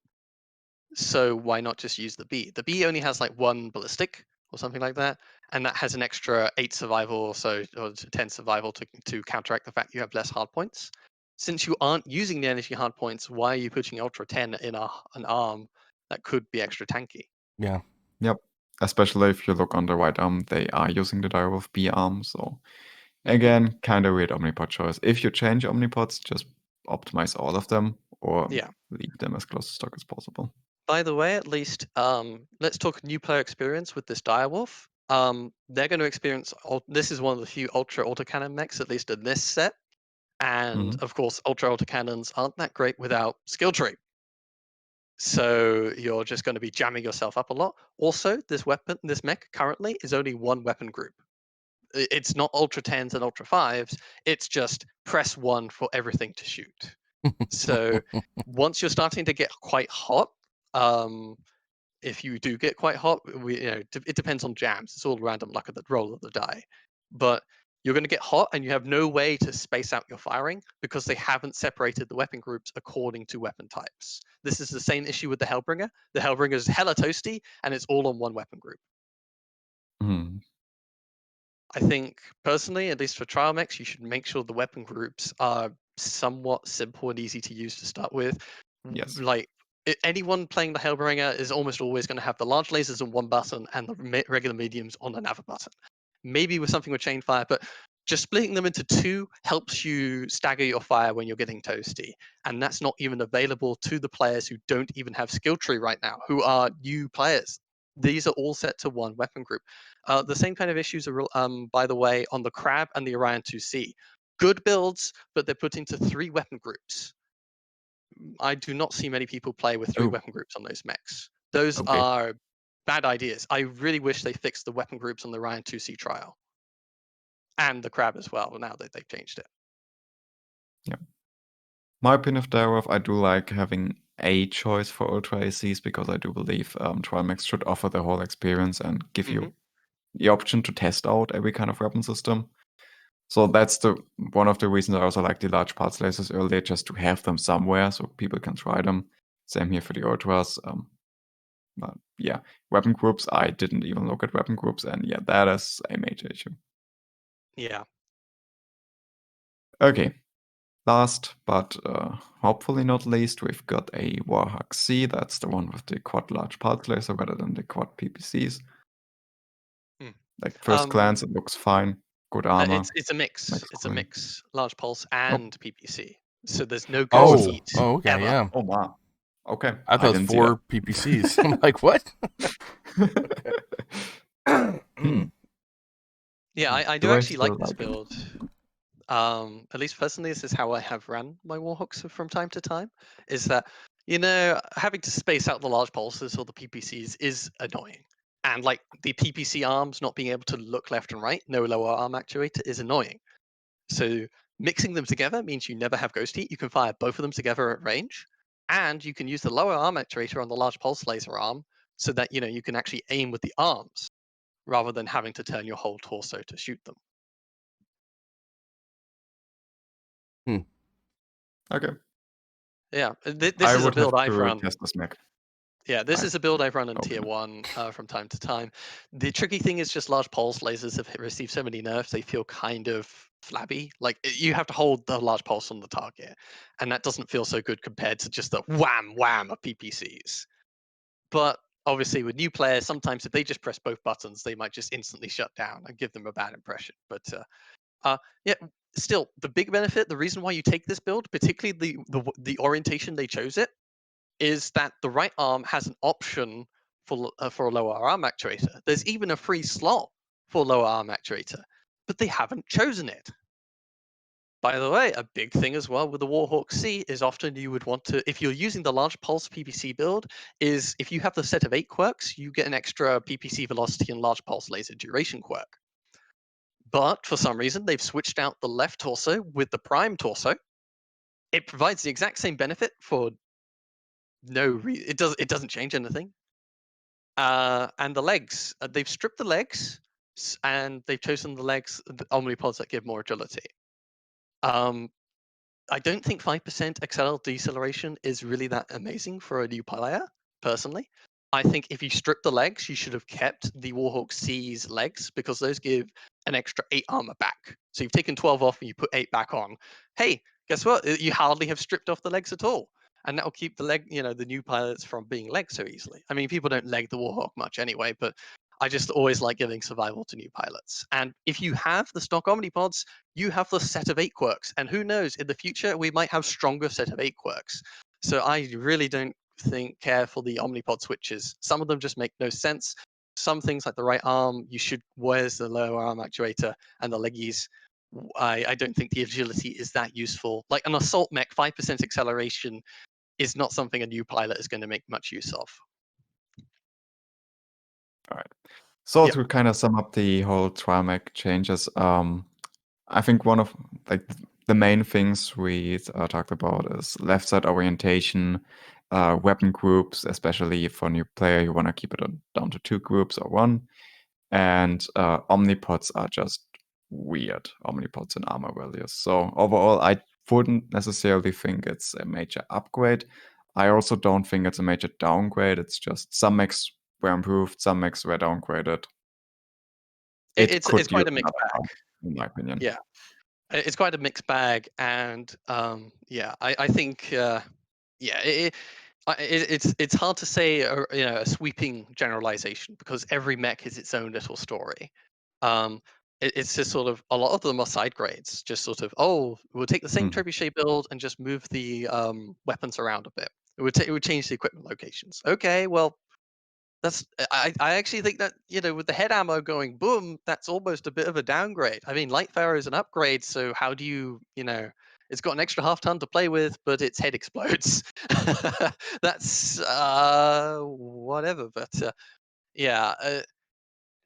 So why not just use the B? The B only has like 1 ballistic or something like that, and that has an extra 8 survival or 10 survival to counteract the fact you have less hardpoints. Since you aren't using the energy hardpoints, why are you putting Ultra 10 in an arm that could be extra tanky? Yeah. Yep. Especially if you look on the right arm, they are using the Direwolf B arm. So again, kind of weird Omnipod choice. If you change Omnipods, just optimize all of them or leave them as close to stock as possible. By the way, at least, let's talk new player experience with this Direwolf. They're going to experience, this is one of the few Ultra Autocannon mechs, at least in this set. And of course, Ultra Autocannons aren't that great without skill tree. So you're just going to be jamming yourself up a lot. Also, this mech currently is only 1 weapon group. It's not Ultra 10s and Ultra 5s. It's just press 1 for everything to shoot. So once you're starting to get quite hot, if you do get quite hot, it depends on jams. It's all random luck of the roll of the die. But you're going to get hot, and you have no way to space out your firing because they haven't separated the weapon groups according to weapon types. This is the same issue with the Hellbringer. The Hellbringer is hella toasty, and it's all on 1 weapon group. I think personally, at least for trial mechs, you should make sure the weapon groups are somewhat simple and easy to use to start with. Yes. Like anyone playing the Hellbringer is almost always going to have the large lasers on one button and the regular mediums on another button. Maybe with something with chain fire, but just splitting them into two helps you stagger your fire when you're getting toasty. And that's not even available to the players who don't even have skill tree right now, who are new players. These are all set to one weapon group. The same kind of issues are, by the way, on the Crab and the Orion 2C. Good builds, but they're put into 3 weapon groups. I do not see many people play with 3 weapon groups on those mechs. Those are bad ideas. I really wish they fixed the weapon groups on the Orion 2C trial. And the Crab as well, now that they've changed it. Yeah. My opinion thereof, I do like having a choice for Ultra ACs because I do believe trial mechs should offer the whole experience and give you the option to test out every kind of weapon system. So that's one of the reasons I also like the large pulse lasers earlier, just to have them somewhere so people can try them. Same here for the Ultras. But yeah, weapon groups, I didn't even look at weapon groups, and yeah, that is a major issue. Yeah. Okay. Last, but hopefully not least, we've got a Warhawk C. That's the one with the quad large pulse laser rather than the quad PPCs. Like first glance, it looks fine. Good armor. It's a mix. It's a mix. Large pulse Oh. and PPC. So there's no ghost heat. okay, ever. yeah. Oh wow. Okay. I thought it was 4 PPCs. I'm like, what? Yeah, I do actually like this build. At least personally, this is how I have ran my Warhawks from time to time. Is that, you know, having to space out the large pulses or the PPCs is annoying. And like the PPC arms not being able to look left and right, no lower arm actuator, is annoying. So mixing them together means you never have ghost heat. You can fire both of them together at range, and you can use the lower arm actuator on the large pulse laser arm so that, you know, you can actually aim with the arms rather than having to turn your whole torso to shoot them. Okay. Yeah, this is a build I've run. Test this mech. Yeah, this is a build I've run in Tier 1 from time to time. The tricky thing is just large pulse lasers have received so many nerfs, they feel kind of flabby. Like, you have to hold the large pulse on the target, and that doesn't feel so good compared to just the wham, wham of PPCs. But obviously, with new players, sometimes if they just press both buttons, they might just instantly shut down and give them a bad impression. But yeah, still, the big benefit, the reason why you take this build, particularly the orientation they chose it, is that the right arm has an option for a lower arm actuator. There's even a free slot for lower arm actuator, but they haven't chosen it. By the way, a big thing as well with the Warhawk C is often you would want to, if you're using the large pulse PPC build, is if you have the set of 8 quirks, you get an extra PPC velocity and large pulse laser duration quirk. But for some reason, they've switched out the left torso with the prime torso. It provides the exact same benefit for it doesn't change anything. And the legs, they've stripped the legs, and they've chosen the legs, the omnipods that give more agility. I don't think 5% accel deceleration is really that amazing for a new player, personally. I think if you strip the legs, you should have kept the Warhawk C's legs, because those give an extra 8 armor back. So you've taken 12 off and you put 8 back on. Hey, guess what? You hardly have stripped off the legs at all. And that will keep the new pilots from being legged so easily. I mean, people don't leg the Warhawk much anyway, but I just always like giving survival to new pilots. And if you have the stock omnipods, you have the set of 8 quirks. And who knows, in the future, we might have stronger set of 8 quirks. So I really don't care for the omnipod switches. Some of them just make no sense. Some things like the right arm, where's the lower arm actuator, and the leggies, I don't think the agility is that useful. Like an assault mech, 5% acceleration is not something a new pilot is going to make much use of. All right. So to kind of sum up the whole trial mech changes, I think one of the main things we talked about is left side orientation, weapon groups, especially for new player, you want to keep it down to 2 groups or 1, and omnipods are just weird, omnipods and armor values. So overall, I wouldn't necessarily think it's a major upgrade. I also don't think it's a major downgrade. It's just some mechs were improved, some mechs were downgraded. It's could use quite a mixed another bag. buff, in my opinion. Yeah, it's quite a mixed bag, and yeah, I think yeah, it's hard to say a sweeping generalization because every mech has its own little story. It's just sort of a lot of them are side grades, just sort of we'll take the same Mhm. trebuchet build and just move the weapons around a bit. It would change the equipment locations. Okay, well that's I actually think that with the head ammo going boom, that's almost a bit of a downgrade. I mean, light fire is an upgrade, so how do it's got an extra half ton to play with, but its head explodes. That's whatever, but yeah.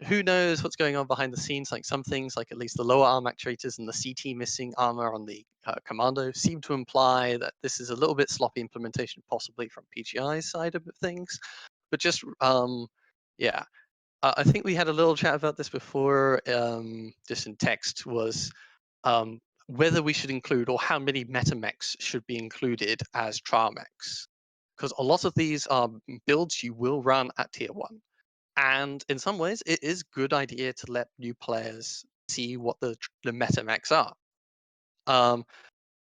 Who knows what's going on behind the scenes? Like some things, like at least the lower arm actuators and the CT missing armor on the commando, seem to imply that this is a little bit sloppy implementation, possibly from PGI's side of things. But just yeah, I think we had a little chat about this before, just in text, was whether we should include or how many metamechs should be included as trial mechs, because a lot of these are builds you will run at tier 1. And in some ways, it is good idea to let new players see what the meta mechs are. The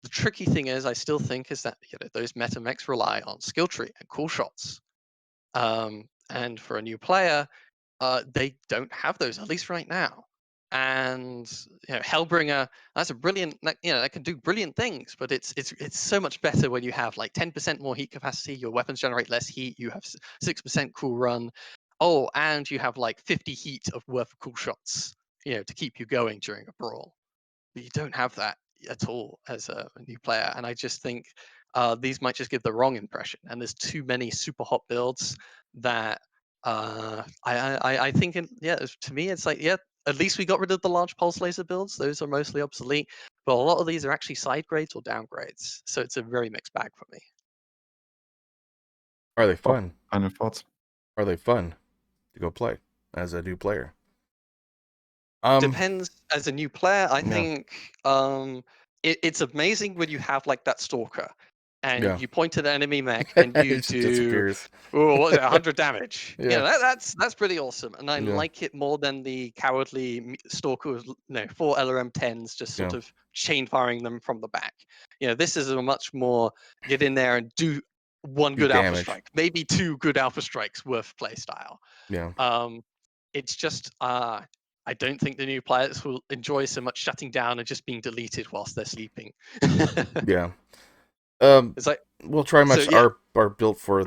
tricky thing is, I still think, is that those meta mechs rely on skill tree and cool shots. And for a new player, they don't have those, at least right now. And Hellbringer, that's a brilliant, that can do brilliant things, but it's so much better when you have like 10% more heat capacity, your weapons generate less heat, you have 6% cool run. Oh, and you have like 50 heat of worth of cool shots, to keep you going during a brawl. But you don't have that at all as a new player, and I just think these might just give the wrong impression. And there's too many super hot builds that I think, to me, it's like, yeah, at least we got rid of the large pulse laser builds. Those are mostly obsolete, but a lot of these are actually side grades or downgrades. So it's a very mixed bag for me. Are they Bob, fun? final thoughts? Are they fun to go play as a new player? Depends. As a new player, I Yeah. think it's amazing when you have like that stalker and Yeah. you point at the enemy mech and you It just do disappears. what was it, 100 damage. Yeah. That's pretty awesome, and I Yeah. like it more than the cowardly stalker with 4 LRM 10s just sort Yeah. of chain firing them from the back. This is a much more get in there and do one Do good alpha damage. strike, maybe 2 good alpha strikes worth play style. Yeah. It's just I don't think the new players will enjoy so much shutting down and just being deleted whilst they're sleeping. Yeah. It's like, Well, Trimechs yeah, are built for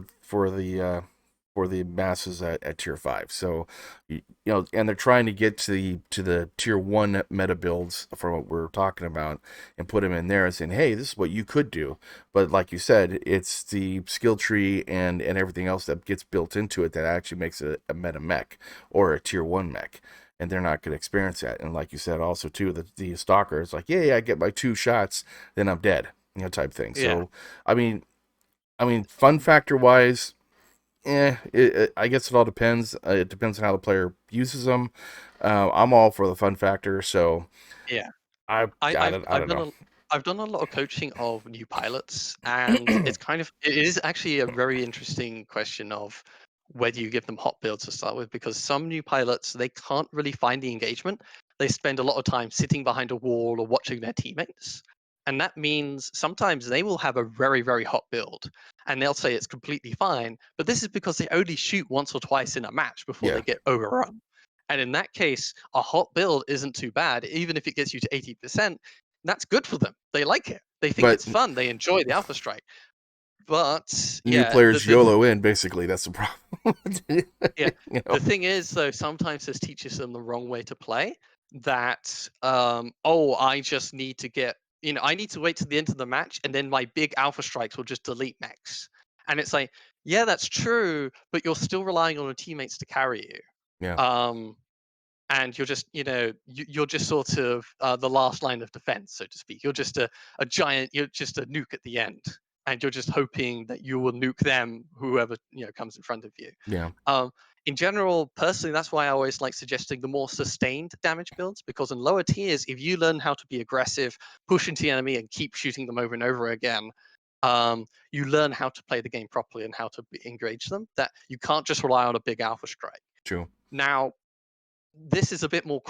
the masses at tier 5. So and they're trying to get to the tier 1 meta builds from what we're talking about and put them in there and saying, hey, this is what you could do. But like you said, it's the skill tree and everything else that gets built into it that actually makes it a meta mech or a tier 1 mech. And they're not going to experience that. And like you said, also too, the stalker is like, yeah, I get my 2 shots, then I'm dead, type thing. yeah. So I mean, fun factor wise, I guess it all depends. It depends on how the player uses them. I'm all for the fun factor, so Yeah. I don't know. I've done a lot of coaching of new pilots, and it is actually a very interesting question of whether you give them hot builds to start with, because some new pilots, they can't really find the engagement. They spend a lot of time sitting behind a wall or watching their teammates. And that means sometimes they will have a very, very hot build and they'll say it's completely fine. But this is because they only shoot once or twice in a match before Yeah. they get overrun. And in that case, a hot build isn't too bad. Even if it gets you to 80%, that's good for them. They like it. They think But it's fun. They enjoy the Alpha Strike. But new yeah, players YOLO in, basically. That's the problem. yeah, the thing is, though, sometimes this teaches them the wrong way to play. That I just need to get, I need to wait to the end of the match, and then my big Alpha Strikes will just delete mechs. And it's like, yeah, that's true, but you're still relying on your teammates to carry you. Yeah. And you're just you're just sort of the last line of defense, so to speak. You're just a giant, you're just a nuke at the end, and you're just hoping that you will nuke them, whoever comes in front of you. Yeah. In general, personally, that's why I always like suggesting the more sustained damage builds, because in lower tiers, if you learn how to be aggressive, push into the enemy and keep shooting them over and over again, you learn how to play the game properly and how to engage them, that you can't just rely on a big alpha strike. True. Now, this is a bit more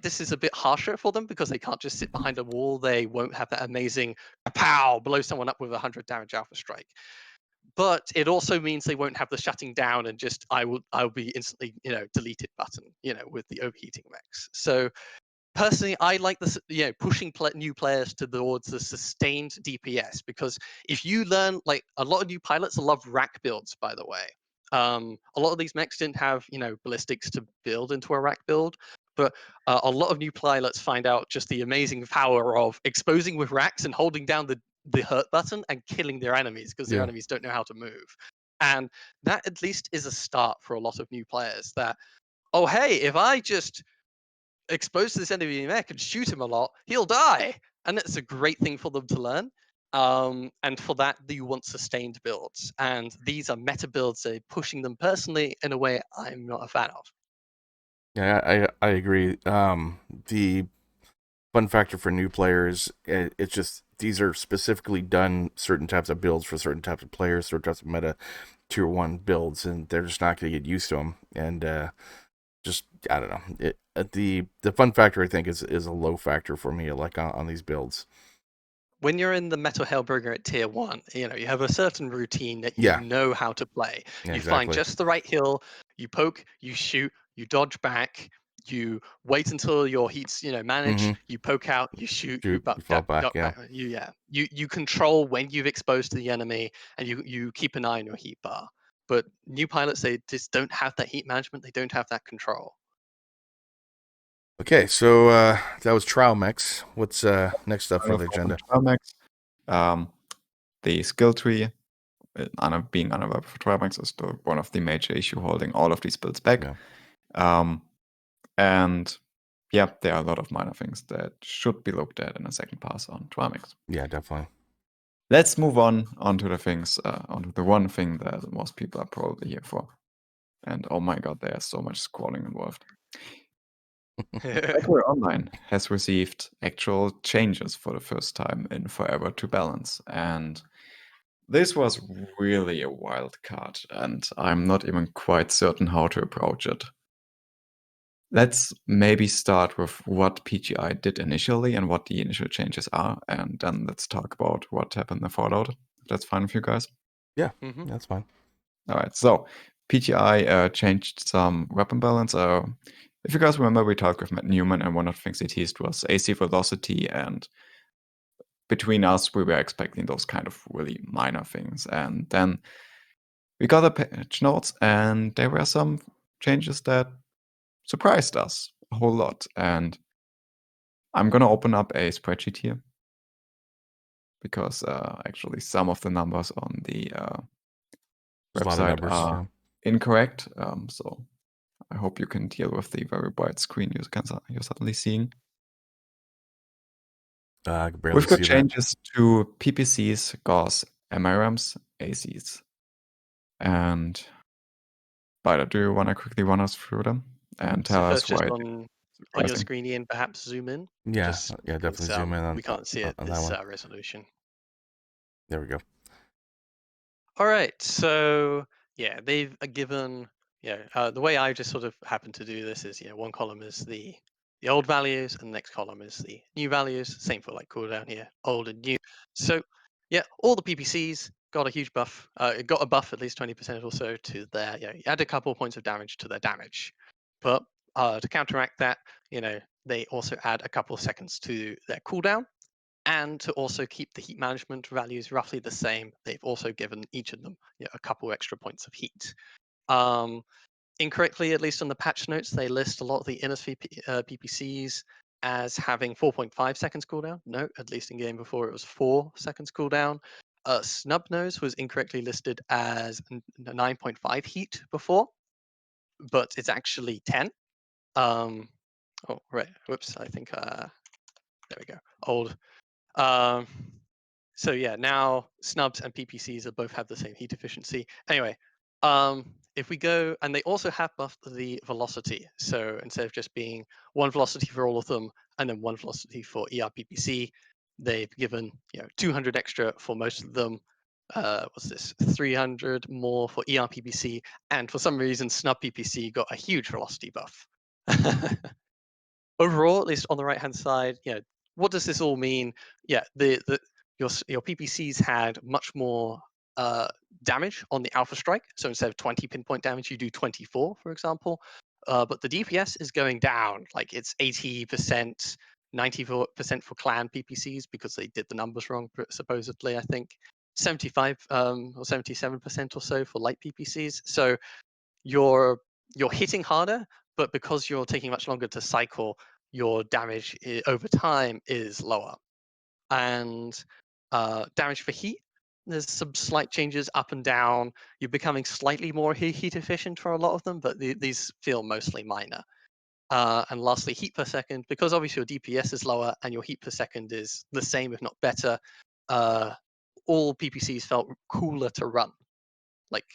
this is a bit harsher for them because they can't just sit behind a wall. They won't have that amazing pow blow someone up with 100 damage alpha strike. But it also means they won't have the shutting down and just I'll be instantly deleted button with the overheating mechs. So personally, I like this pushing new players towards the sustained DPS, because if you learn, like, a lot of new pilots love rack builds, by the way. A lot of these mechs didn't have ballistics to build into a rack build, but a lot of new pilots find out just the amazing power of exposing with racks and holding down the hurt button and killing their enemies, because their enemies don't know how to move. And that at least is a start for a lot of new players, that, oh hey, if I just expose to this enemy mech and shoot him a lot, he'll die. And it's a great thing for them to learn. And for that, you want sustained builds. And these are meta builds, so pushing them personally in a way I'm not a fan of. Yeah, I agree. The fun factor for new players, it's just these are specifically done certain types of builds for certain types of players, certain types of meta tier 1 builds, and they're just not going to get used to them. And just, I don't know. The fun factor, I think, is a low factor for me, like on these builds. When you're in the Metal Hellbringer at tier 1, you have a certain routine that you know how to play. Yeah, you find just the right hill, you poke, you shoot, you dodge back, you wait until your heat's managed, you poke out, you shoot, you fall back, back. You control when you've exposed to the enemy, and you keep an eye on your heat bar. But new pilots, they just don't have that heat management, they don't have that control. Okay, so that was Trial Mechs. What's next up for the agenda? Trial Mechs. The skill tree, being unavailable for Trial Mechs, is still one of the major issue holding all of these builds back. Yeah. And yeah, there are a lot of minor things that should be looked at in a second pass on Trial Mechs. Yeah, definitely. Let's move onto the things, onto the one thing that most people are probably here for. And oh my god, there's so much scrolling involved. Mechwarrior Online has received actual changes for the first time in forever to balance, and this was really a wild card, and I'm not even quite certain how to approach it. Let's maybe start with what PGI did initially and what the initial changes are, and then let's talk about what happened in Fallout. If that's fine with you guys? Yeah, that's fine. All right, so PGI changed some weapon balance. If you guys remember, we talked with McNish, and one of the things he teased was AC velocity, and between us, we were expecting those kind of really minor things. And then we got the patch notes, and there were some changes that surprised us a whole lot. And I'm going to open up a spreadsheet here, because actually some of the numbers on the website are incorrect. So I hope you can deal with the very bright screen you're suddenly seeing. We've got changes to PPCs, GAUS, MRMs, ACs. And Bida, do you want to quickly run us through them and tell us why? On your screen, Ian, perhaps zoom in. Yeah, definitely zoom in. We can't see it at this resolution. There we go. All right, so yeah, they've given the way I just sort of happen to do this is one column is the old values, and the next column is the new values. Same for like cooldown here, old and new. So yeah, all the PPCs got a huge buff. It got a buff, at least 20% or so, to their you add a couple of points of damage to their damage. But to counteract that, they also add a couple of seconds to their cooldown. And to also keep the heat management values roughly the same, they've also given each of them a couple extra points of heat. Incorrectly, at least on the patch notes, they list a lot of the NSV PPCs as having 4.5 seconds cooldown. No, at least in game before it was 4 seconds cooldown. Snubnose was incorrectly listed as 9.5 heat before, but it's actually 10. Oh, right. Whoops. I think there we go. Old. So yeah, now snubs and PPCs are both have the same heat efficiency. Anyway, if we go, and they also have buffed the velocity. So instead of just being one velocity for all of them and then one velocity for ERPPC, they've given 200 extra for most of them. What's this? 300 more for ERPPC, and for some reason, snub PPC got a huge velocity buff. Overall, at least on the right-hand side, what does this all mean? Yeah, your PPCs had much more damage on the Alpha Strike. So instead of 20 pinpoint damage, you do 24, for example. But the DPS is going down. Like it's 80%, 94% for clan PPCs because they did the numbers wrong, supposedly, I think. 75 or 77% or so for light PPCs. So you're hitting harder, but because you're taking much longer to cycle, your damage over time is lower. And damage for heat, there's some slight changes up and down. You're becoming slightly more heat efficient for a lot of them, but these feel mostly minor. And lastly, heat per second, because obviously your DPS is lower and your heat per second is the same, if not better, all PPCs felt cooler to run, like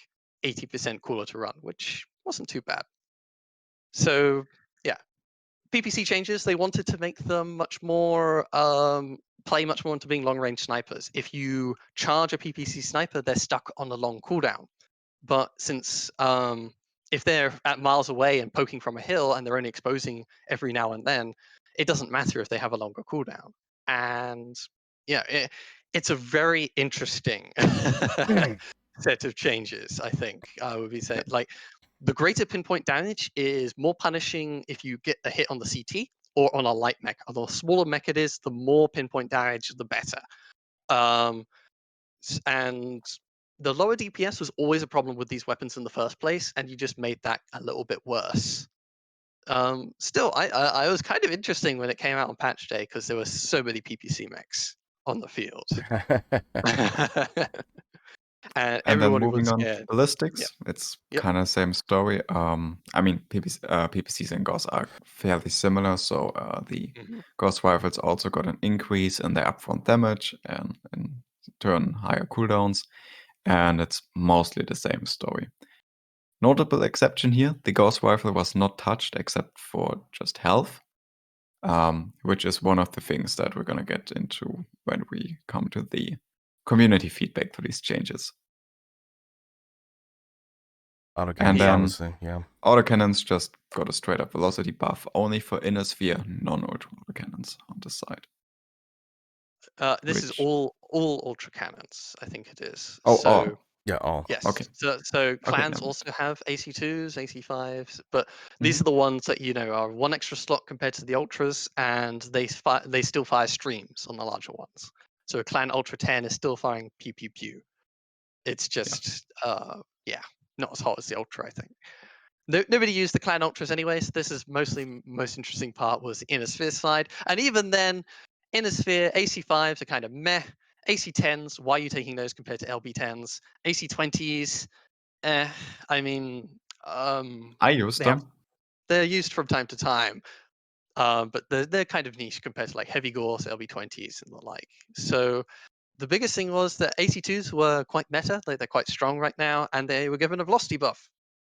80% cooler to run, which wasn't too bad. So yeah, PPC changes, they wanted to make them much more, play much more into being long-range snipers. If you charge a PPC sniper, they're stuck on a long cooldown. But since if they're at miles away and poking from a hill and they're only exposing every now and then, it doesn't matter if they have a longer cooldown. And yeah, it's a very interesting set of changes, I think. I would be saying, like, the greater pinpoint damage is more punishing if you get a hit on the CT or on a light mech. The smaller mech it is, the more pinpoint damage, the better. And the lower DPS was always a problem with these weapons in the first place, and you just made that a little bit worse. Still, I was kind of interesting when it came out on patch day because there were so many PPC mechs on the field. And And then everybody moving was on to scared. ballistics, Yep. it's Yep. kind of same story. I mean, PPCs and Gauss are fairly similar, so the Mhm. Gauss rifles also got an increase in their upfront damage and in turn higher cooldowns, and it's mostly the same story. Notable exception here, the Gauss rifle was not touched except for just health, which is one of the things that we're going to get into when we come to the community feedback to these changes. Autocannons, And then obviously, yeah. autocannons just got a straight up velocity buff only for inner sphere, non-ultra cannons on the side. This is Which- all ultra cannons, I think it is. Oh, so all. Yeah, all. yes. Okay. So clans never mind. also have AC2s, AC5s, but these are the ones that are one extra slot compared to the ultras, and they still fire streams on the larger ones. So a clan ultra 10 is still firing pew pew pew. It's just not as hot as the ultra, I think. Nobody used the clan ultras anyway, so this is most interesting part was the inner sphere side, and even then, inner sphere AC5s are kind of meh. AC10s, why are you taking those compared to LB10s? AC20s, I mean, I use them. they're used from time to time, but they're kind of niche compared to like heavy Gauss, LB20s, and the like. So the biggest thing was that AC2s were quite meta, they're quite strong right now, and they were given a velocity buff.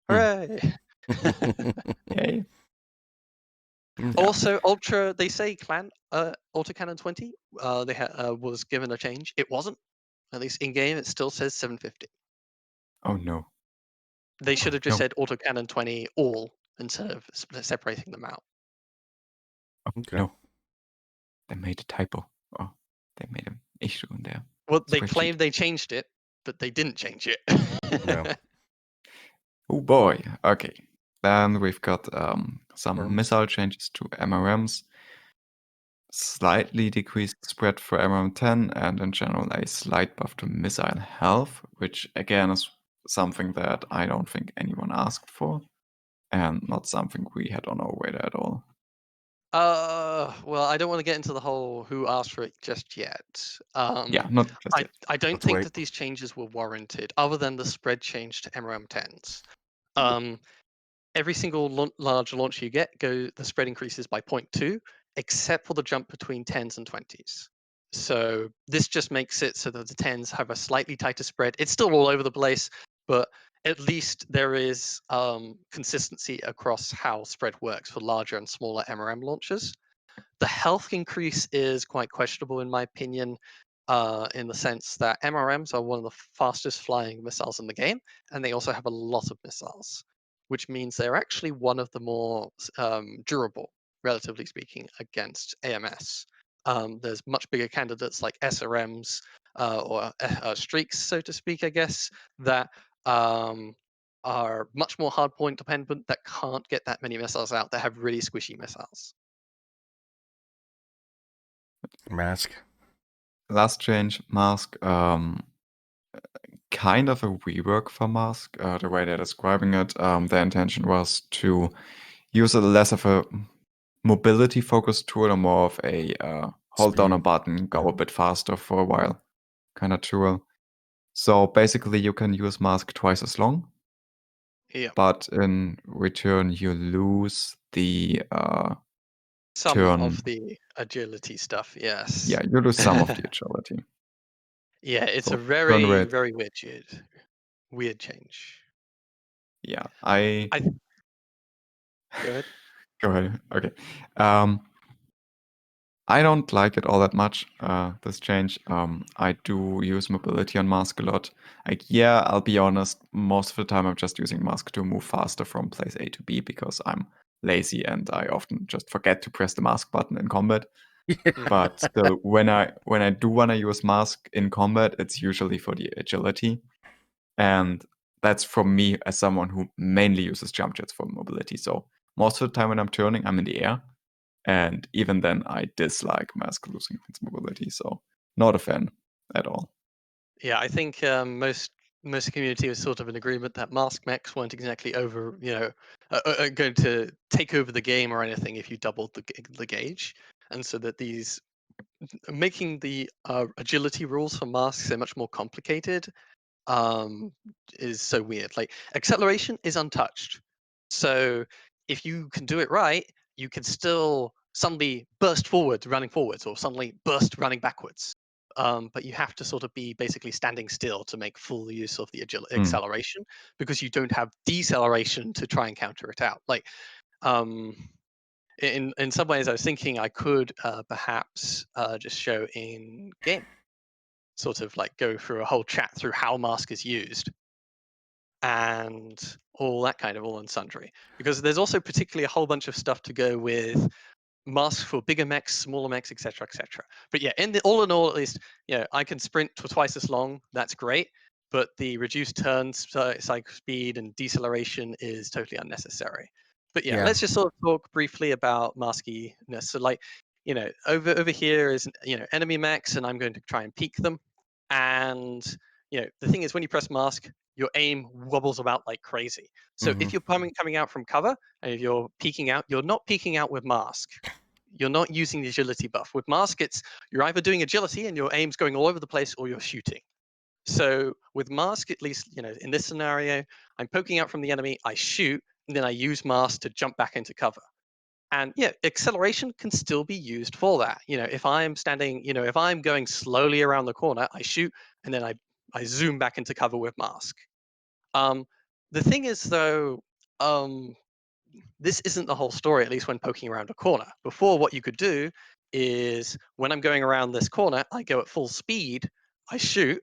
Hooray! Yay. Also, Ultra, they say clan Autocannon 20 was given a change. It wasn't. At least in game, it still says 750. Oh no. They should have just no. said Autocannon 20 all instead of separating them out. Okay. No. They made a typo. Oh, they made an issue in there. Well, they Spreadsheet. claimed they changed it, but they didn't change it. Yeah. Oh boy. Okay. Then we've got some Arms. missile changes to MRMs. Slightly decreased spread for MRM10, and in general a slight buff to missile health, which again is something that I don't think anyone asked for, and not something we had on our radar at all. Well, I don't want to get into the whole who asked for it just yet. Yeah, not just yet. I don't Let's think wait. that these changes were warranted, other than the spread change to MRM10s. Every single large launch you get, the spread increases by 0.2, except for the jump between 10s and 20s. So this just makes it so that the 10s have a slightly tighter spread. It's still all over the place, but at least there is consistency across how spread works for larger and smaller MRM launches. The health increase is quite questionable in my opinion, in the sense that MRMs are one of the fastest flying missiles in the game, and they also have a lot of missiles. which means they're actually one of the more durable, relatively speaking, against AMS. There's much bigger candidates like SRMs or streaks, so to speak, I guess, that are much more hardpoint dependent, that can't get that many missiles out, that have really squishy missiles. Mask. Last change, Mask. Kind of a rework for Mask. The way they're describing it, their intention was to use a less of a mobility-focused tool and more of a hold down a Speed. button, go Yeah. a bit faster for a while kind of tool. So basically, you can use Mask twice as long, Yeah, but in return, you lose the some turn. of the agility stuff, yes. Yeah, you lose some of the agility. Yeah, it's So a turn very, rate. very weird change. Yeah, I Go ahead. Go ahead. Okay. I don't like it all that much, this change. I do use mobility on Mask a lot. Like, yeah, I'll be honest, most of the time I'm just using Mask to move faster from place A to B because I'm lazy and I often just forget to press the Mask button in combat. But still, when I do want to use Mask in combat, it's usually for the agility. And that's from me as someone who mainly uses jump jets for mobility. So most of the time when I'm turning, I'm in the air. And even then, I dislike Mask losing its mobility. So not a fan at all. Yeah, I think most community was sort of in agreement that Mask Mechs weren't exactly going to take over the game or anything if you doubled the gauge, and so that these making the agility rules for masks so much more complicated is so weird. Like, acceleration is untouched, so if you can do it right, you can still suddenly burst forward running forwards, or suddenly burst running backwards. But you have to sort of be basically standing still to make full use of the acceleration, because you don't have deceleration to try and counter it out. Like, in some ways, I was thinking I could perhaps just show in game, sort of like go through a whole chat through how Mask is used and all that kind of all and sundry. Because there's also particularly a whole bunch of stuff to go with Mask for bigger mechs, smaller mechs, etc., etc. But yeah, all in all, at least, I can sprint twice as long. That's great. But the reduced turn cycle speed and deceleration is totally unnecessary. But yeah, Yeah. let's just sort of talk briefly about maskiness. So, like, over here is enemy mechs, and I'm going to try and peek them. And the thing is, when you press mask, your aim wobbles about like crazy. So if you're coming out from cover and if you're peeking out, you're not peeking out with mask. You're not using the agility buff. With mask, you're either doing agility and your aim's going all over the place, or you're shooting. So with mask, at least in this scenario, I'm poking out from the enemy, I shoot, and then I use mask to jump back into cover. And yeah, acceleration can still be used for that. If I'm standing, if I'm going slowly around the corner, I shoot, and then I zoom back into cover with mask. The thing is, though, this isn't the whole story, at least when poking around a corner. Before, what you could do is when I'm going around this corner, I go at full speed, I shoot,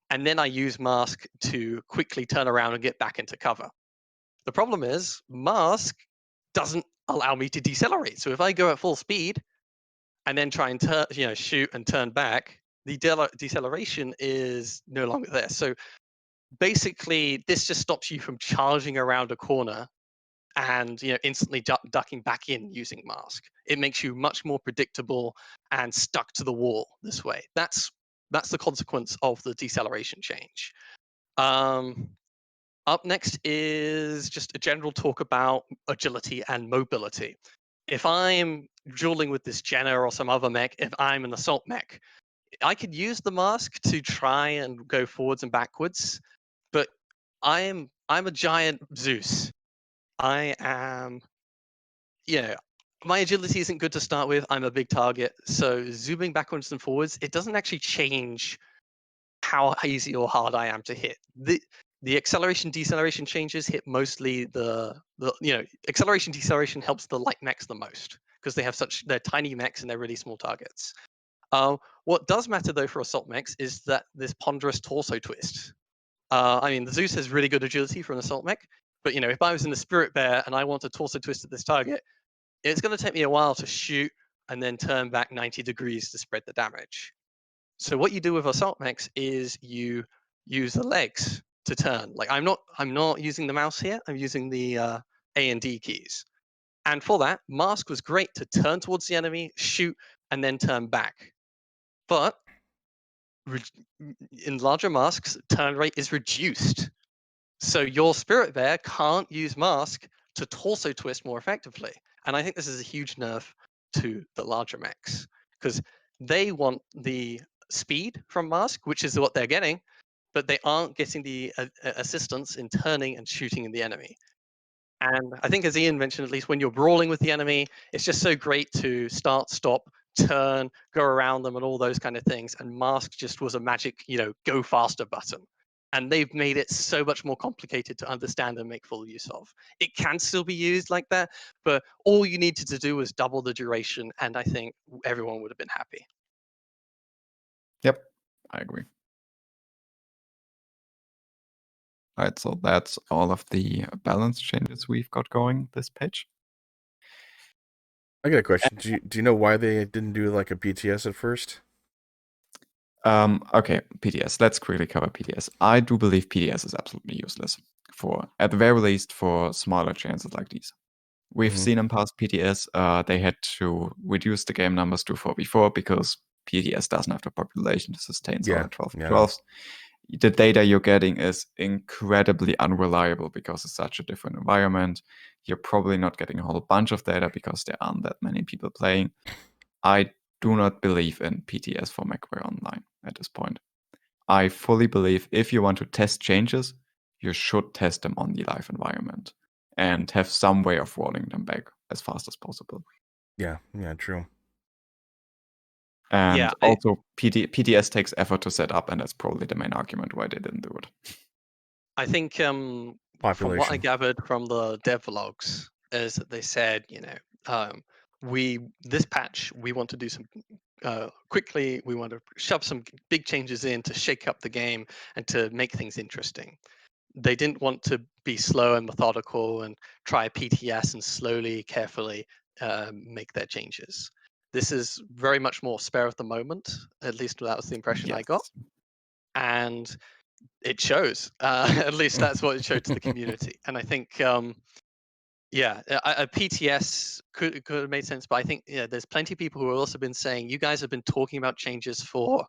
and then I use mask to quickly turn around and get back into cover. The problem is mask doesn't allow me to decelerate. So if I go at full speed and then try and shoot and turn back, the deceleration is no longer there. So basically, this just stops you from charging around a corner and instantly ducking back in using mask. It makes you much more predictable and stuck to the wall this way. That's the consequence of the deceleration change. Up next is just a general talk about agility and mobility. If I'm dueling with this Jenna or some other mech, if I'm an assault mech, I could use the mask to try and go forwards and backwards, but I'm a giant Zeus. I am, my agility isn't good to start with. I'm a big target, so zooming backwards and forwards, it doesn't actually change how easy or hard I am to hit. The acceleration deceleration changes hit mostly the acceleration deceleration helps the light mechs the most, because they're tiny mechs and they're really small targets. What does matter though for assault mechs is that this ponderous torso twist. I mean, the Zeus has really good agility for an assault mech, But if I was in the Spirit Bear and I want to torso twist at this target, it's going to take me a while to shoot and then turn back 90 degrees to spread the damage. So what you do with Assault Mechs is you use the legs to turn. Like I'm not using the mouse here. I'm using the A and D keys. And for that, Mask was great to turn towards the enemy, shoot, and then turn back. But in larger masks, turn rate is reduced. So your Spirit Bear can't use Mask to torso twist more effectively. And I think this is a huge nerf to the larger mechs because they want the speed from Mask, which is what they're getting, but they aren't getting the assistance in turning and shooting in the enemy. And I think, as Ian mentioned, at least when you're brawling with the enemy, it's just so great to start, stop, turn, go around them, and all those kind of things. And Mask just was a magic, go faster button. And they've made it so much more complicated to understand and make full use of. It can still be used like that, but all you needed to do was double the duration, and I think everyone would have been happy. Yep, I agree. All right, so that's all of the balance changes we've got going this patch. I got a question. Do you know why they didn't do like a PTS at first? Okay, PTS. Let's quickly cover PTS. I do believe PTS is absolutely useless at the very least, for smaller chances like these. We've seen in past PTS, they had to reduce the game numbers to 4v4 because PTS doesn't have the population to sustain solid 12v12s. The data you're getting is incredibly unreliable because it's such a different environment. You're probably not getting a whole bunch of data because there aren't that many people playing. I do not believe in PTS for Mechwarrior Online at this point. I fully believe if you want to test changes, you should test them on the live environment and have some way of rolling them back as fast as possible. Yeah, true. And also, PTS takes effort to set up, and that's probably the main argument why they didn't do it. I think from what I gathered from the devlogs is that they said, this patch, we want to do some quickly, we want to shove some big changes in to shake up the game and to make things interesting. They didn't want to be slow and methodical and try PTS and slowly, carefully make their changes. This is very much more spare of the moment. At least that was the impression I got. And it shows. At least that's what it showed to the community. And I think, a PTS could have made sense. But I think there's plenty of people who have also been saying, you guys have been talking about changes for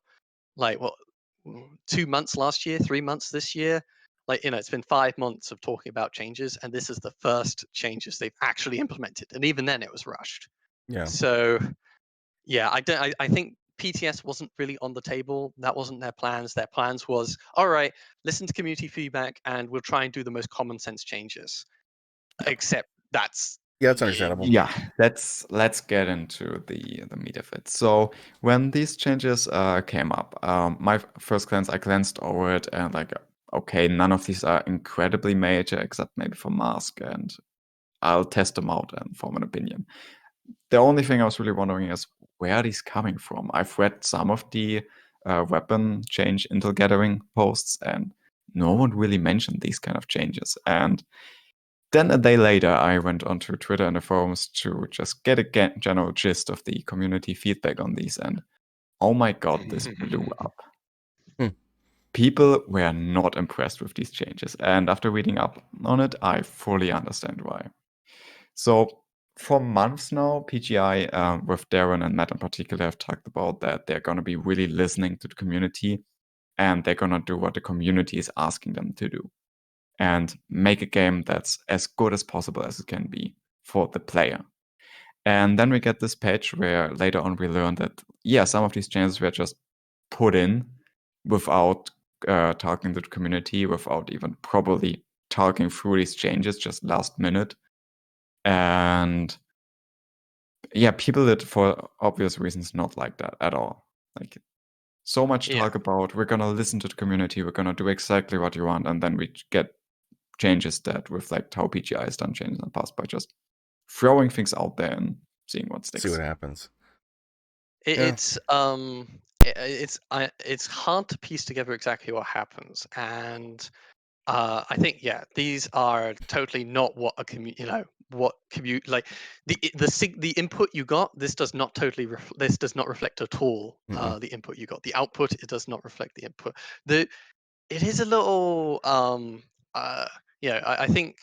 2 months last year, 3 months this year. It's been 5 months of talking about changes, and this is the first changes they've actually implemented. And even then, it was rushed. Yeah. So, I think PTS wasn't really on the table. That wasn't their plans. Their plans was, all right, listen to community feedback, and we'll try and do the most common sense changes. Except that's understandable. Yeah, let's get into the meat of it. So when these changes came up, my first glance, I glanced over it and okay, none of these are incredibly major except maybe for Mask, and I'll test them out and form an opinion. The only thing I was really wondering is where are these coming from? I've read some of the weapon change intel gathering posts, and no one really mentioned these kind of changes. And then a day later, I went onto Twitter and the forums to just get a general gist of the community feedback on these. And oh my god, this blew up. People were not impressed with these changes. And after reading up on it, I fully understand why. So for months now, PGI, with Darren and Matt in particular, have talked about that they're going to be really listening to the community, and they're going to do what the community is asking them to do and make a game that's as good as possible as it can be for the player. And then we get this patch where later on we learn that, some of these changes were just put in without talking to the community, without even probably talking through these changes, just last minute. And people did, for obvious reasons, not like that at all. So much talk about, we're going to listen to the community, we're going to do exactly what you want, and then we get changes that reflect how PGI has done changes in the past by just throwing things out there and seeing what sticks. See what happens. It's hard to piece together exactly what happens, and I think these are totally not what a like the input you got. This does not this does not reflect at all Mm-mm. the input you got. The output, it does not reflect the input. It is a little I think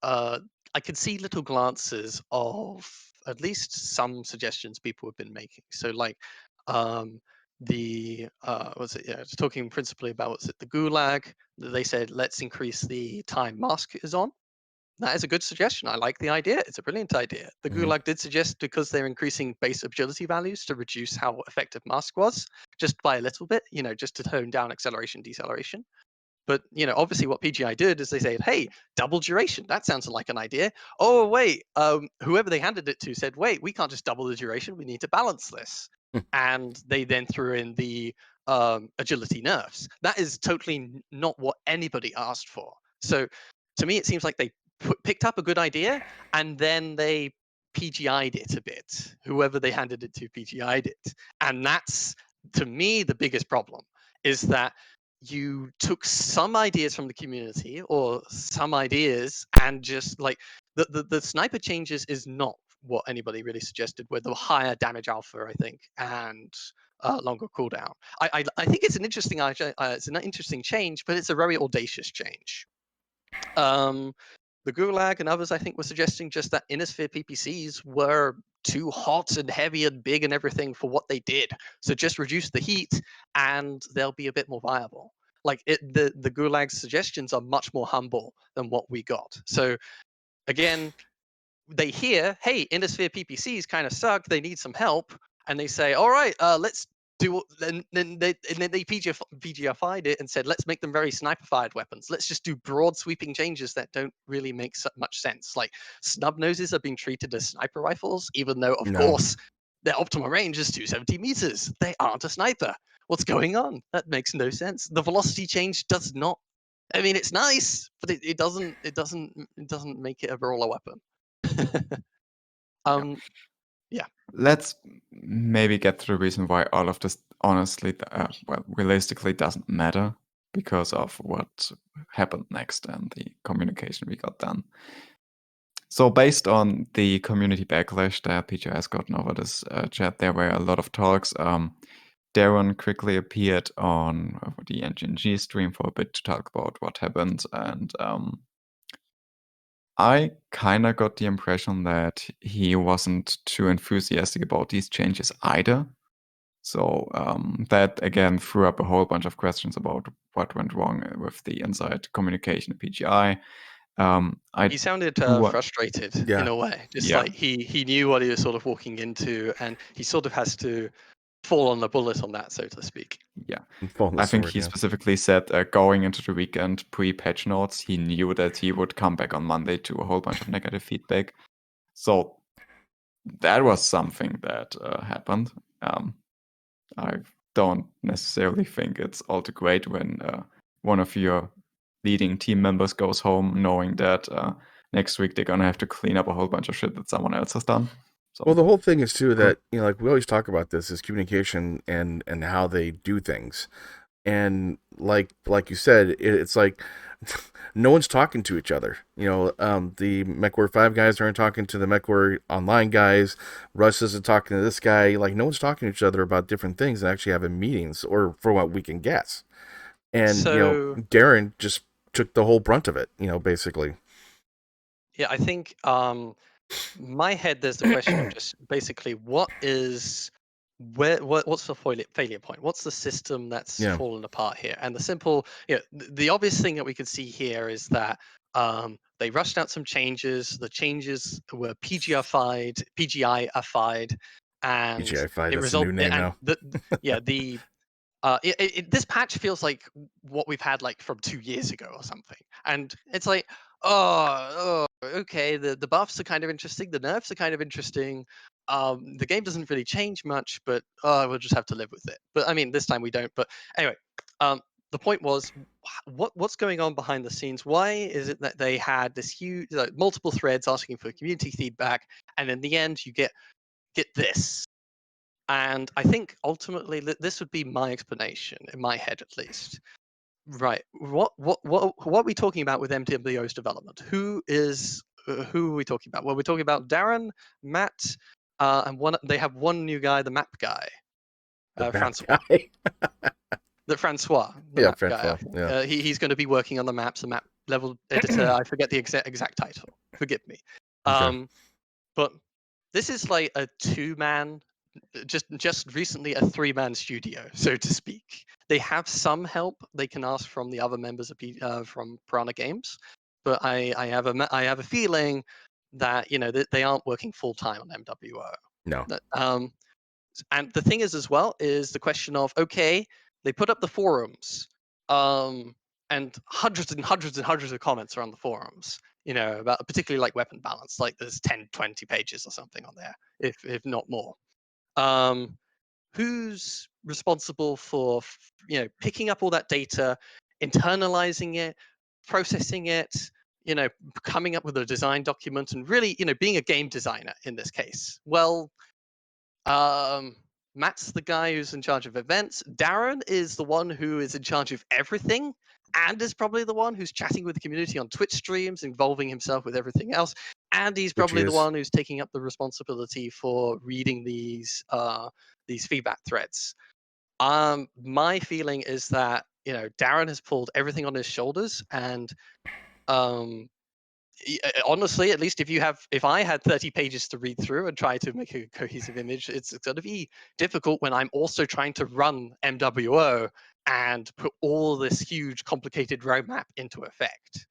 uh I could see little glances of at least some suggestions people have been making. So like um the was it it's talking principally about what's it the gulag. They said let's increase the time mask is on. That is a good suggestion. I like the idea. It's a brilliant idea. The Mhm. Gulag did suggest because they're increasing base agility values to reduce how effective mask was, just by a little bit, just to tone down acceleration, deceleration. But obviously, what PGI did is they said, "Hey, double duration. That sounds like an idea." Oh wait, whoever they handed it to said, "Wait, we can't just double the duration. We need to balance this." And they then threw in the agility nerfs. That is totally not what anybody asked for. So, to me, it seems like they picked up a good idea and then they PGI'd it a bit. Whoever they handed it to PGI'd it, and that's to me the biggest problem is that you took some ideas from the community or some ideas and just like the sniper changes is not what anybody really suggested with the higher damage alpha, I think, and longer cooldown. I think it's an interesting it's an interesting change, but it's a very audacious change. The Gulag and others, I think, were suggesting just that Innosphere PPCs were too hot and heavy and big and everything for what they did. So just reduce the heat and they'll be a bit more viable. Like the Gulag's suggestions are much more humble than what we got. So again, they hear, hey, Innosphere PPCs kind of suck. They need some help, and they say, all right, let's do. Then they PGFI'd it and said, let's make them very sniper-fired weapons. Let's just do broad sweeping changes that don't really make much sense. Like snub noses are being treated as sniper rifles, even though of No. course their optimal range is 270 meters. They aren't a sniper. What's going on? That makes no sense. The velocity change does not. I mean, it's nice, but it doesn't make it a brawler weapon. Yeah. Yeah. Let's maybe get to the reason why all of this honestly, realistically doesn't matter because of what happened next and the communication we got done. So based on the community backlash that PGI has gotten over this chat, there were a lot of talks. Darren quickly appeared on the NGNG stream for a bit to talk about what happened, and I kind of got the impression that he wasn't too enthusiastic about these changes either. So that again threw up a whole bunch of questions about what went wrong with the inside communication at PGI. He sounded frustrated in a way, just like he knew what he was sort of walking into, and he sort of has to fall on the bullet on that, so to speak. Yeah, I think he specifically said going into the weekend pre-patch notes, he knew that he would come back on Monday to a whole bunch of negative feedback. So that was something that happened. I don't necessarily think it's all too great when one of your leading team members goes home knowing that next week they're gonna have to clean up a whole bunch of shit that someone else has done. So, well, the whole thing is too that like we always talk about this is communication and how they do things, and like you said, it's like no one's talking to each other. The Mechwarrior 5 guys aren't talking to the Mechwarrior Online guys. Russ isn't talking to this guy. Like no one's talking to each other about different things and actually having meetings, or for what we can guess. And Darren just took the whole brunt of it. Basically. Yeah, I think my head there's the question of just basically what's the failure point? What's the system that's fallen apart here? And the simple, the obvious thing that we can see here is that they rushed out some changes. The changes were PGI-fied, and PGI-fied, that's a new name now. This patch feels like what we've had like from 2 years ago or something, and it's like, oh, okay, the buffs are kind of interesting, the nerfs are kind of interesting, the game doesn't really change much, but we'll just have to live with it. But I mean, this time we don't. But anyway, the point was, what's going on behind the scenes? Why is it that they had this huge, multiple threads asking for community feedback, and in the end you get this? And I think ultimately this would be my explanation, in my head at least. Right. What are we talking about with MWO's development? Who are we talking about? Well, we're talking about Darren, Matt, and they have one new guy, the map guy, The bad Francois. guy. The Yeah, map guy. Francois. I think. Yeah. He's going to be working on the maps, the map level editor. I forget the exact title. Forgive me. Okay. But this is like a two-man, just recently a three-man studio, so to speak. They have some help they can ask from the other members of from Piranha Games, but I have a feeling that they aren't working full time on MWO. No. And the thing is as well is the question of, okay, they put up the forums, and hundreds and hundreds and hundreds of comments are on the forums, about particularly like weapon balance, like there's 10 20 pages or something on there, if not more. Who's responsible for picking up all that data, internalizing it, processing it, coming up with a design document, and really being a game designer in this case? Well, Matt's the guy who's in charge of events. Darren is the one who is in charge of everything, and is probably the one who's chatting with the community on Twitch streams, involving himself with everything else. And he's Which probably the is one who's taking up the responsibility for reading these feedback threads. My feeling is that Darren has pulled everything on his shoulders, and um, honestly, at least if I had 30 pages to read through and try to make a cohesive image, it's going to be difficult when I'm also trying to run MWO and put all this huge complicated roadmap into effect.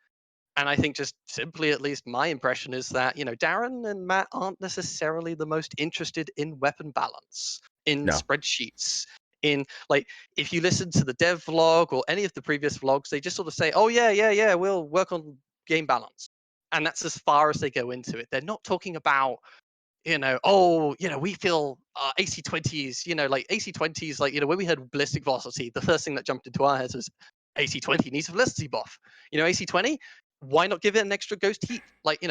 And I think just simply, at least my impression is that Darren and Matt aren't necessarily the most interested in weapon balance, in no. spreadsheets, in like, if you listen to the dev vlog or any of the previous vlogs, they just sort of say, oh yeah, we'll work on game balance, and that's as far as they go into it. They're not talking about we feel AC20s, like AC20s, like when we had ballistic velocity, the first thing that jumped into our heads was AC20 needs a velocity buff. AC20, why not give it an extra ghost heat?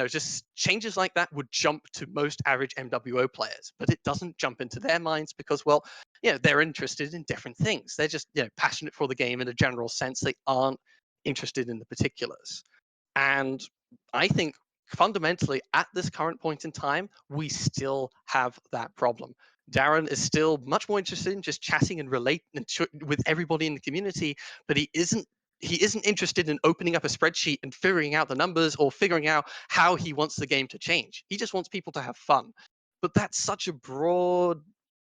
Just changes like that would jump to most average MWO players, but it doesn't jump into their minds because, well, they're interested in different things. They're just passionate for the game in a general sense. They aren't interested in the particulars. And I think fundamentally at this current point in time, we still have that problem. Darren is still much more interested in just chatting and relating with everybody in the community, but he isn't interested in opening up a spreadsheet and figuring out the numbers or figuring out how he wants the game to change. He just wants people to have fun. But that's such a broad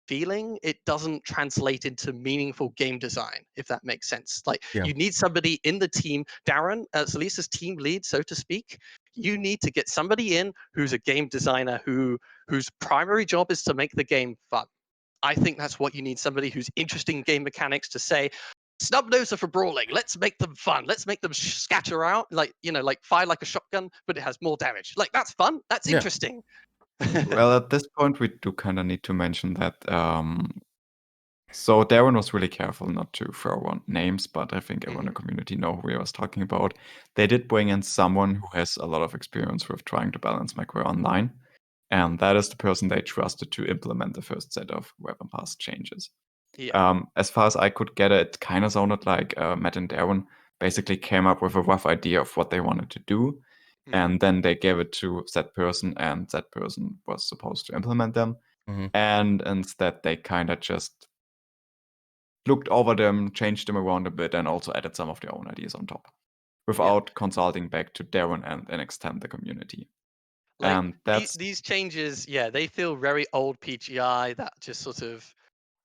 feeling, it doesn't translate into meaningful game design, if that makes sense. Like, Yeah. you need somebody in the team. Darren, Salisa's team lead, so to speak, you need to get somebody in who's a game designer, whose primary job is to make the game fun. I think that's what you need, somebody who's interested in game mechanics to say, snub nose are for brawling, let's make them fun, let's make them scatter out, like fire like a shotgun, but it has more damage. Like, that's fun, that's Yeah. interesting. Well, at this point, we do kind of need to mention that. So Darren was really careful not to throw on names, but I think everyone in the community know who he was talking about. They did bring in someone who has a lot of experience with trying to balance Mechwarrior online, and that is the person they trusted to implement the first set of weapon pass changes. Yeah. As far as I could get it kind of sounded like Matt and Darren basically came up with a rough idea of what they wanted to do, and then they gave it to that person, and that person was supposed to implement them. And instead, they kind of just looked over them, changed them around a bit, and also added some of their own ideas on top, without consulting back to Darren and extend the community. Like, And that's these changes, they feel very old PGI, that just sort of,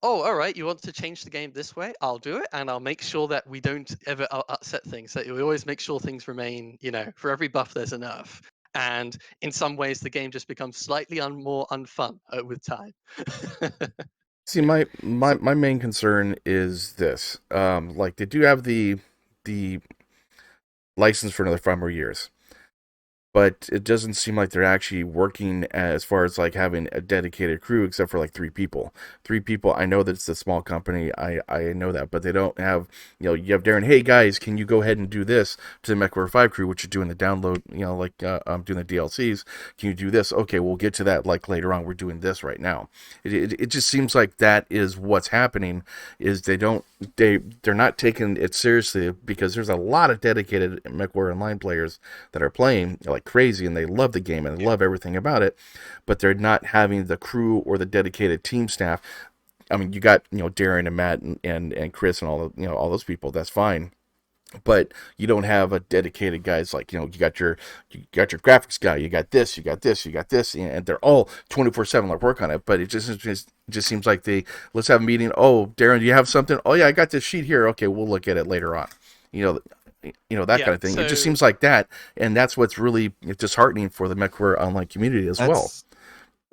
oh, all right, you want to change the game this way? I'll do it, and I'll make sure that we don't ever upset things. That we always make sure things remain, for every buff there's a nerf. And in some ways, the game just becomes slightly more unfun with time. See, my main concern is this. Like, they do have the license for another 5 more years, but it doesn't seem like they're actually working as far as like having a dedicated crew, except for like 3 people. 3 people. I know that it's a small company. I know that, but they don't have, you have Darren. Hey guys, can you go ahead and do this to the Mechwarrior 5 crew, which you're doing the download, like doing the DLCs. Can you do this? Okay, we'll get to that like later on. We're doing this right now. It just seems like that is what's happening. Is they're not taking it seriously, because there's a lot of dedicated Mechwarrior Online players that are playing like crazy, and they love the game and they love everything about it, but they're not having the crew or the dedicated team staff. I mean, you got Darren and Matt and Chris and all those people. That's fine, but you don't have a dedicated guys like you got your graphics guy, you got this, and they're all 24/7 like work on it. But it just seems like let's have a meeting. Oh, Darren, do you have something? Oh yeah, I got this sheet here. Okay, we'll look at it later on. That kind of thing. It just seems like that, and that's what's really disheartening for the Mechwarrior Online community as well.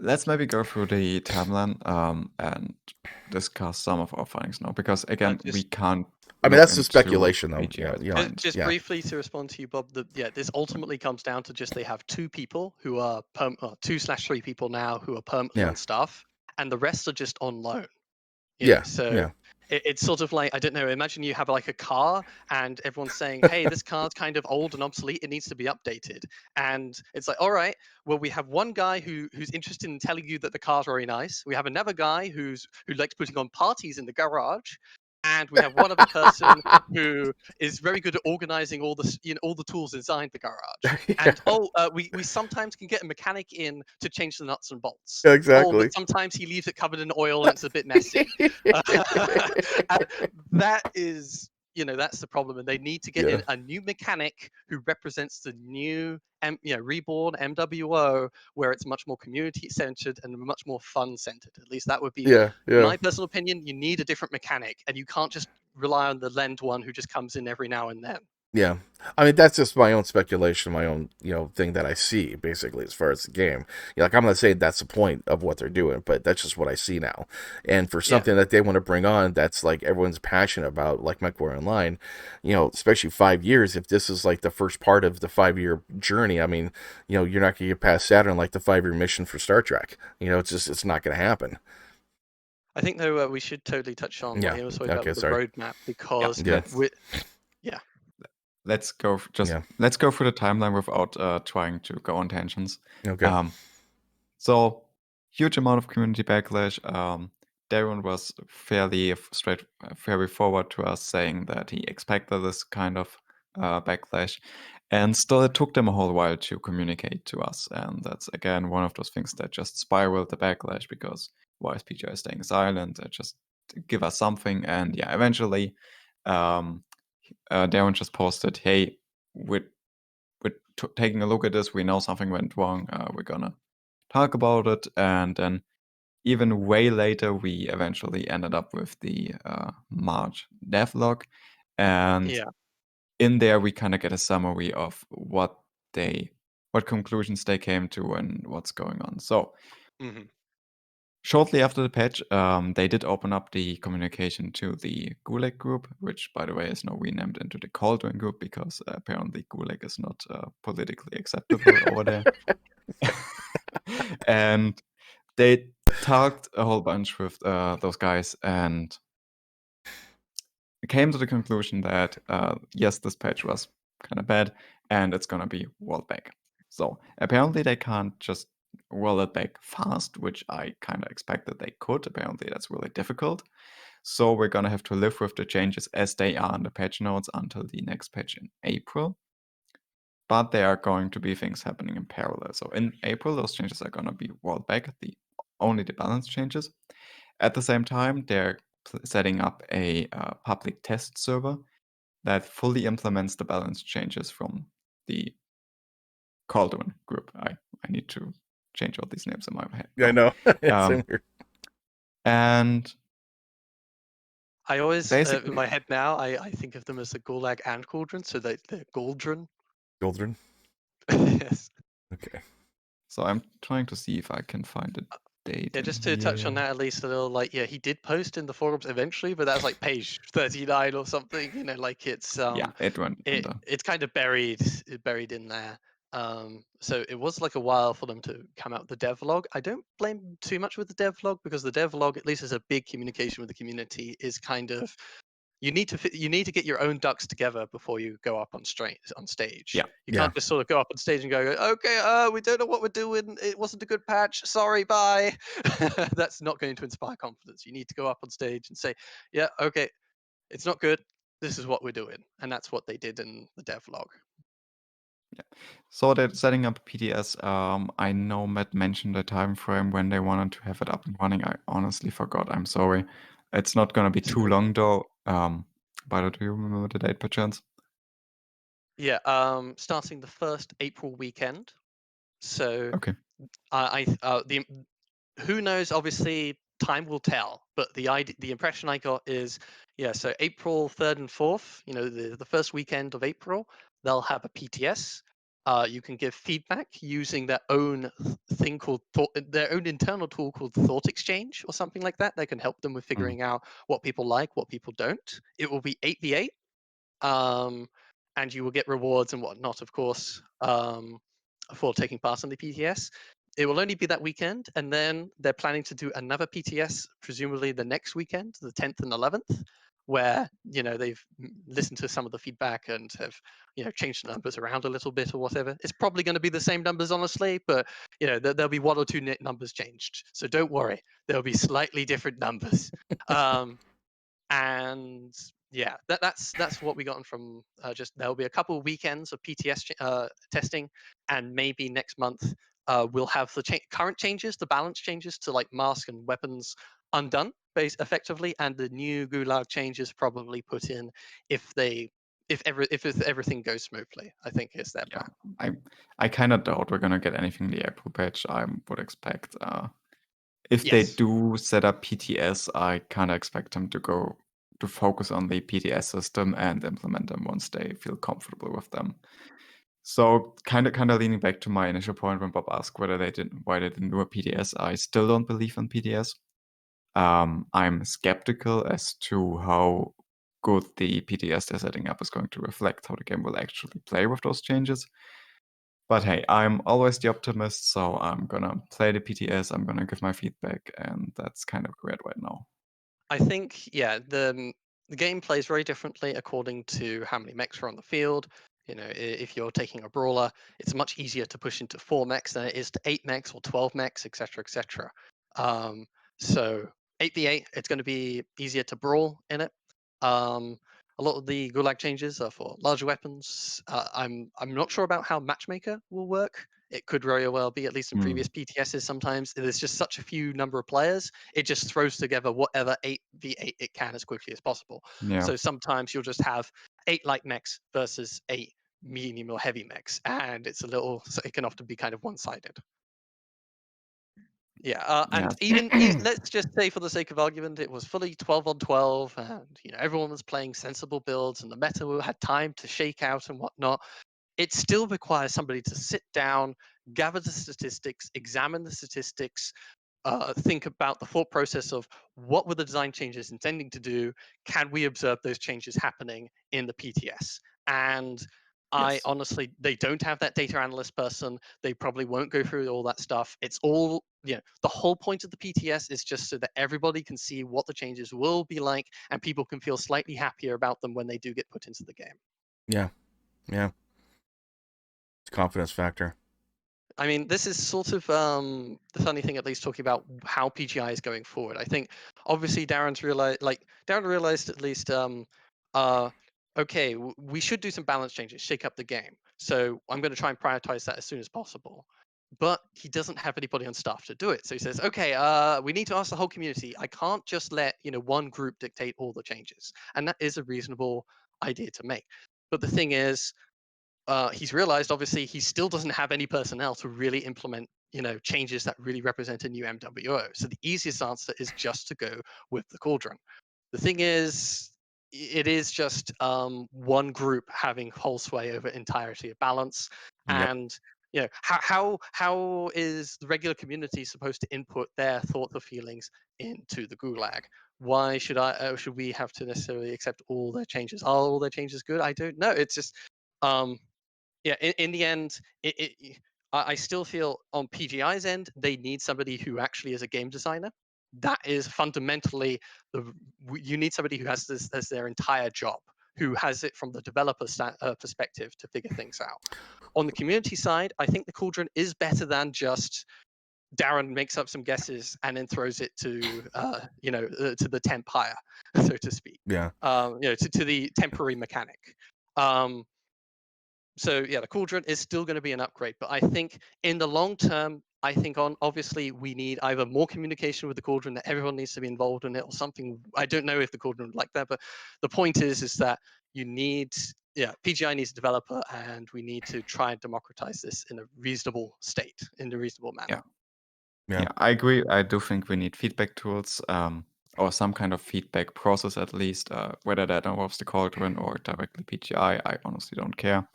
Let's maybe go through the timeline and discuss some of our findings now, because again, we can't. I mean, that's the speculation, though. Just briefly to respond to you, Bob. This ultimately comes down to just they have 2 people who are 2/3 people now who are permanently on staff, and the rest are just on loan. It's sort of like, I don't know, imagine you have like a car and everyone's saying, hey, this car's kind of old and obsolete, it needs to be updated. And it's like, all right, well, we have one guy who's interested in telling you that the car's very nice. We have another guy who likes putting on parties in the garage. And we have one other person who is very good at organizing all the tools inside the garage. And we sometimes can get a mechanic in to change the nuts and bolts. Exactly. But sometimes he leaves it covered in oil and it's a bit messy. And that is, that's the problem. And they need to get in a new mechanic who represents the new reborn MWO, where it's much more community centered and much more fun centered. At least that would be my personal opinion. You need a different mechanic, and you can't just rely on the lend one who just comes in every now and then. Yeah, I mean, that's just my own speculation, my own thing that I see basically as far as the game. Like, I'm not saying that's the point of what they're doing, but that's just what I see now. And for something that they want to bring on, that's like everyone's passionate about, like Mechwarrior Online, especially 5 years. If this is like the first part of the 5-year journey, I mean, you're not gonna get past Saturn like the 5-year mission for Star Trek. It's not gonna happen. I think though we should totally touch on what he was talking about with the roadmap, because let's go through the timeline without trying to go on tangents. Okay. So huge amount of community backlash. Darren was fairly forward to us, saying that he expected this kind of backlash, and still it took them a whole while to communicate to us. And that's again one of those things that just spiraled the backlash, because why is PJ staying silent? Just give us something. And eventually Darren just posted, hey, we're taking a look at this. We know something went wrong. We're gonna talk about it. And then even way later, we eventually ended up with the March devlog. And in there, we kind of get a summary of what conclusions they came to and what's going on. So shortly after the patch, they did open up the communication to the Gulag group, which, by the way, is now renamed into the Cauldron group, because apparently Gulag is not politically acceptable over there. And they talked a whole bunch with those guys and came to the conclusion that, yes, this patch was kind of bad and it's going to be rolled back. So apparently they can't just roll it back fast, which I kind of expected they could. Apparently that's really difficult. So we're going to have to live with the changes as they are in the patch notes until the next patch in April. But there are going to be things happening in parallel. So in April, those changes are going to be rolled back, only the balance changes. At the same time, they're setting up a public test server that fully implements the balance changes from the Cauldron group. I need to change all these names in my head. Yeah, I know. It's so weird. And I always, in my head now, I think of them as the Gulag and Cauldron, so they're Cauldron. Cauldron? Yes. Okay. So I'm trying to see if I can find a date. Yeah, just to touch on that at least a little, he did post in the forums eventually, but that's like page 39 or something, it's it went it's kind of buried in there. So it was like a while for them to come out with the devlog. I don't blame them too much with the devlog because the devlog, at least as a big communication with the community, is kind of you need to get your own ducks together before you go up on stage. Yeah. You Yeah. can't just sort of go up on stage and go, okay, we don't know what we're doing. It wasn't a good patch. Sorry, bye. That's not going to inspire confidence. You need to go up on stage and say, yeah, okay, it's not good. This is what we're doing, and that's what they did in the devlog. So they're setting up PTS. I know Matt mentioned a time frame when they wanted to have it up and running. I honestly forgot. I'm sorry. It's not gonna be too long though. But do you remember the date, perchance? Yeah, starting the first April weekend. So Okay. who knows? Obviously, time will tell. But the impression I got is, yeah. So April 3rd and 4th, the first weekend of April, they'll have a PTS. You can give feedback using their own thing called their own internal tool called Thought Exchange or something like that. That can help them with figuring out what people like, what people don't. It will be 8v8. And you will get rewards and whatnot, of course, for taking part in the PTS. It will only be that weekend, and then they're planning to do another PTS, presumably the next weekend, the 10th and 11th, where they've listened to some of the feedback and have changed the numbers around a little bit or whatever. It's probably going to be the same numbers, honestly, but there'll be one or two numbers changed. So don't worry, there'll be slightly different numbers. And yeah, that's what we gotten from just there'll be a couple of weekends of PTS testing, and maybe next month we'll have the current changes, the balance changes to like mask and weapons undone effectively, and the new gulag changes probably put in if everything goes smoothly. I think is their Yeah. plan. I kind of doubt we're gonna get anything in the April patch. I would expect if they Yes. do set up PTS, I kind of expect them to focus on the PTS system and implement them once they feel comfortable with them. So kind of leaning back to my initial point when Bob asked why they didn't do a PTS. I still don't believe in PTS. I'm skeptical as to how good the PTS they're setting up is going to reflect how the game will actually play with those changes. But hey, I'm always the optimist, so I'm gonna play the PTS, I'm gonna give my feedback, and that's kind of great right now. I think, yeah, the game plays very differently according to how many mechs are on the field. If you're taking a brawler, it's much easier to push into 4 mechs than it is to 8 mechs or 12 mechs, etc., etc. So 8v8, it's going to be easier to brawl in it. A lot of the gulag changes are for larger weapons. I'm not sure about how matchmaker will work. It could very well be, at least in previous PTSs, sometimes there's just such a few number of players, it just throws together whatever 8v8 it can as quickly as possible. Yeah. So sometimes you'll just have 8 light mechs versus 8 medium or heavy mechs, and so it can often be kind of one-sided. Yeah, and even let's just say, for the sake of argument, it was fully 12 on 12, and everyone was playing sensible builds, and the meta had time to shake out and whatnot. It still requires somebody to sit down, gather the statistics, examine the statistics, think about the thought process of what were the design changes intending to do. Can we observe those changes happening in the PTS? And I Yes. honestly, they don't have that data analyst person. They probably won't go through all that stuff. It's all, the whole point of the PTS is just so that everybody can see what the changes will be like, and people can feel slightly happier about them when they do get put into the game. Yeah. It's a confidence factor. I mean, this is sort of the funny thing, at least talking about how PGI is going forward. I think obviously Darren realized at least, okay, we should do some balance changes, shake up the game. So I'm going to try and prioritize that as soon as possible. But he doesn't have anybody on staff to do it. So he says, okay, we need to ask the whole community. I can't just let one group dictate all the changes, and that is a reasonable idea to make. But the thing is, he's realized obviously he still doesn't have any personnel to really implement changes that really represent a new MWO. So the easiest answer is just to go with the cauldron. The thing is, it is just one group having whole sway over entirety of balance. Yep. And how is the regular community supposed to input their thoughts or feelings into the gulag? Why should we have to necessarily accept all their changes? Are all their changes good? I don't know. It's just yeah, in the end, I still feel on PGI's end, they need somebody who actually is a game designer. That is fundamentally you need somebody who has this as their entire job, who has it from the developer perspective to figure things out. On the community side, I think the Cauldron is better than just Darren makes up some guesses and then throws it to to the temp hire, so to speak. Yeah. To the temporary mechanic. So yeah, the Cauldron is still going to be an upgrade, but I think in the long term, I think obviously we need either more communication with the Cauldron, that everyone needs to be involved in it, or something. I don't know if the Cauldron would like that, but the point is that you need, PGI needs a developer, and we need to try and democratize this in a reasonable state, in a reasonable manner. Yeah, I agree. I do think we need feedback tools, or some kind of feedback process at least, whether that involves the Cauldron or directly PGI. I honestly don't care.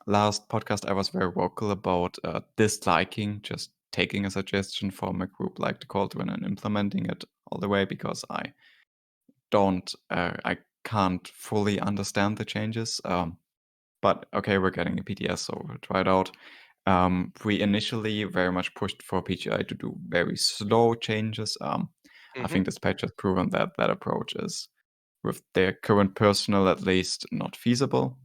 Last podcast, I was very vocal about disliking just taking a suggestion from a group like the Cauldron and implementing it all the way, because I can't fully understand the changes. But okay, we're getting a PTS, so we'll try it out. We initially very much pushed for PGI to do very slow changes. I think this patch has proven that that approach is, with their current personnel at least, not feasible.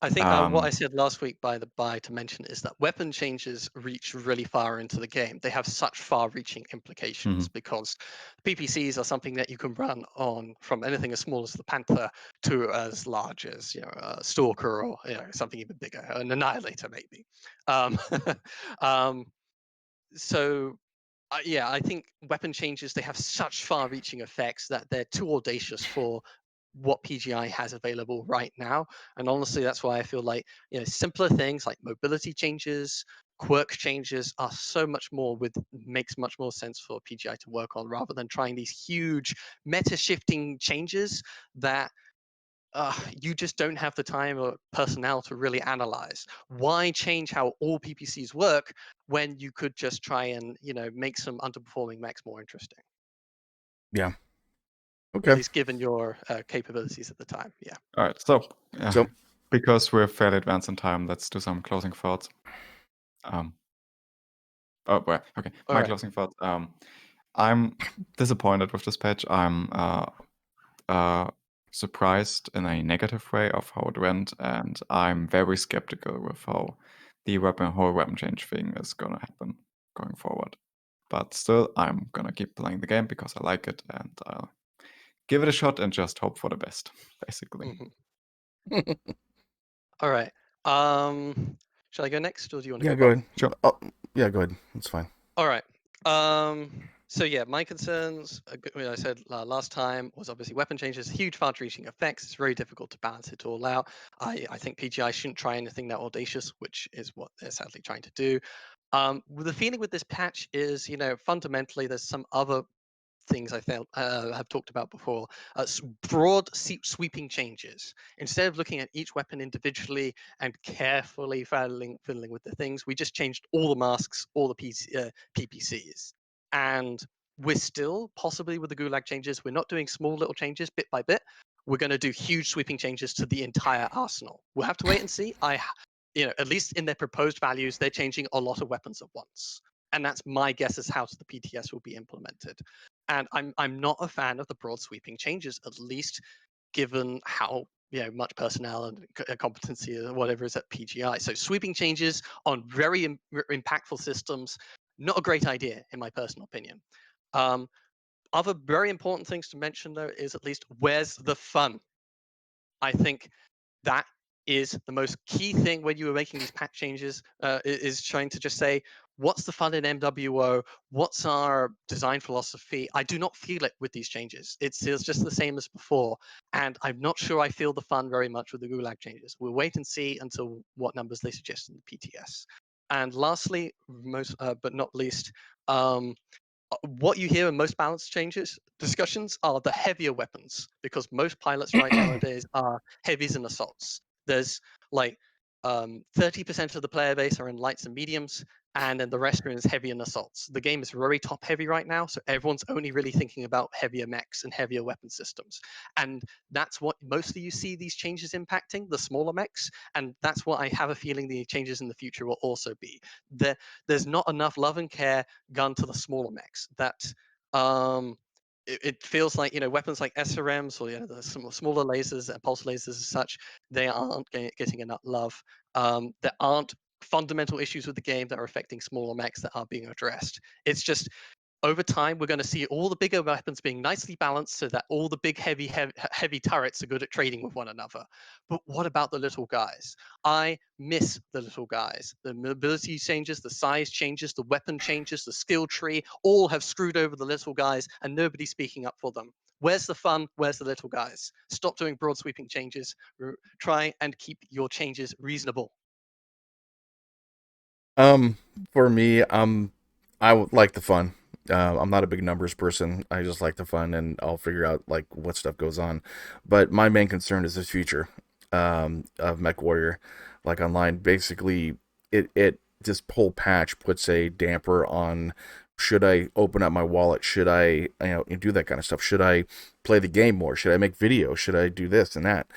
I think what I said last week to mention is that weapon changes reach really far into the game. They have such far-reaching implications because PPCs are something that you can run on from anything as small as the Panther to as large as a Stalker, or something even bigger, an Annihilator maybe. So I think weapon changes, they have such far-reaching effects that they're too audacious for what PGI has available right now. And honestly, that's why I feel like simpler things like mobility changes, quirk changes are makes much more sense for PGI to work on, rather than trying these huge meta-shifting changes that you just don't have the time or personnel to really analyze. Why change how all PPCs work when you could just try and make some underperforming mechs more interesting? Yeah. Okay. At least given your capabilities at the time. Yeah. All right. So because we're fairly advanced in time, let's do some closing thoughts. Okay. My closing thoughts. I'm disappointed with this patch. I'm surprised in a negative way of how it went, and I'm very skeptical with how the whole weapon change thing is gonna happen going forward. But still, I'm gonna keep playing the game because I like it, and I'll give it a shot and just hope for the best, basically. All right. Shall I go next, or do you want to go ahead? Sure. Oh, yeah, go ahead. It's fine. All right. So yeah, my concerns, I said last time, was obviously weapon changes, huge far-reaching effects. It's very difficult to balance it all out. I think PGI shouldn't try anything that audacious, which is what they're sadly trying to do. The feeling with this patch is, fundamentally there's some other things I felt have talked about before. Broad sweeping changes. Instead of looking at each weapon individually and carefully fiddling with the things, we just changed all the masks, all the PPCs. And we're still, possibly with the Gulag changes, we're not doing small little changes bit by bit. We're going to do huge sweeping changes to the entire arsenal. We'll have to wait and see. At least in their proposed values, they're changing a lot of weapons at once. And that's my guess as how the PTS will be implemented. And I'm not a fan of the broad sweeping changes, at least given how much personnel and competency or whatever is at PGI. So sweeping changes on very impactful systems, not a great idea in my personal opinion. Other very important things to mention though is at least where's the fun? I think that is the most key thing when you were making these patch changes, is trying to just say, what's the fun in MWO? What's our design philosophy? I do not feel it with these changes. It's just the same as before. And I'm not sure I feel the fun very much with the Gulag changes. We'll wait and see until what numbers they suggest in the PTS. And lastly, most but not least, what you hear in most balance changes discussions are the heavier weapons, because most pilots right nowadays are heavies and assaults. There's like 30% of the player base are in lights and mediums, and then the rest are in heavy and assaults. The game is very top heavy right now, so everyone's only really thinking about heavier mechs and heavier weapon systems. And that's what mostly you see these changes impacting, the smaller mechs, and that's what I have a feeling the changes in the future will also be. There's not enough love and care gone to the smaller mechs. It feels like, weapons like SRMs or the smaller lasers and pulse lasers as such, they aren't getting enough love. There aren't fundamental issues with the game that are affecting smaller mechs that are being addressed. It's just over time, we're going to see all the bigger weapons being nicely balanced so that all the big heavy turrets are good at trading with one another. But what about the little guys? I miss the little guys. The mobility changes, the size changes, the weapon changes, the skill tree, all have screwed over the little guys, and nobody's speaking up for them. Where's the fun? Where's the little guys? Stop doing broad sweeping changes. Try and keep your changes reasonable. For me, I would like the fun. I'm not a big numbers person. I just like the fun, and I'll figure out like what stuff goes on. But my main concern is the future of Mechwarrior, like online. Basically, it this whole patch puts a damper on. Should I open up my wallet? Should I do that kind of stuff? Should I play the game more? Should I make videos? Should I do this and that?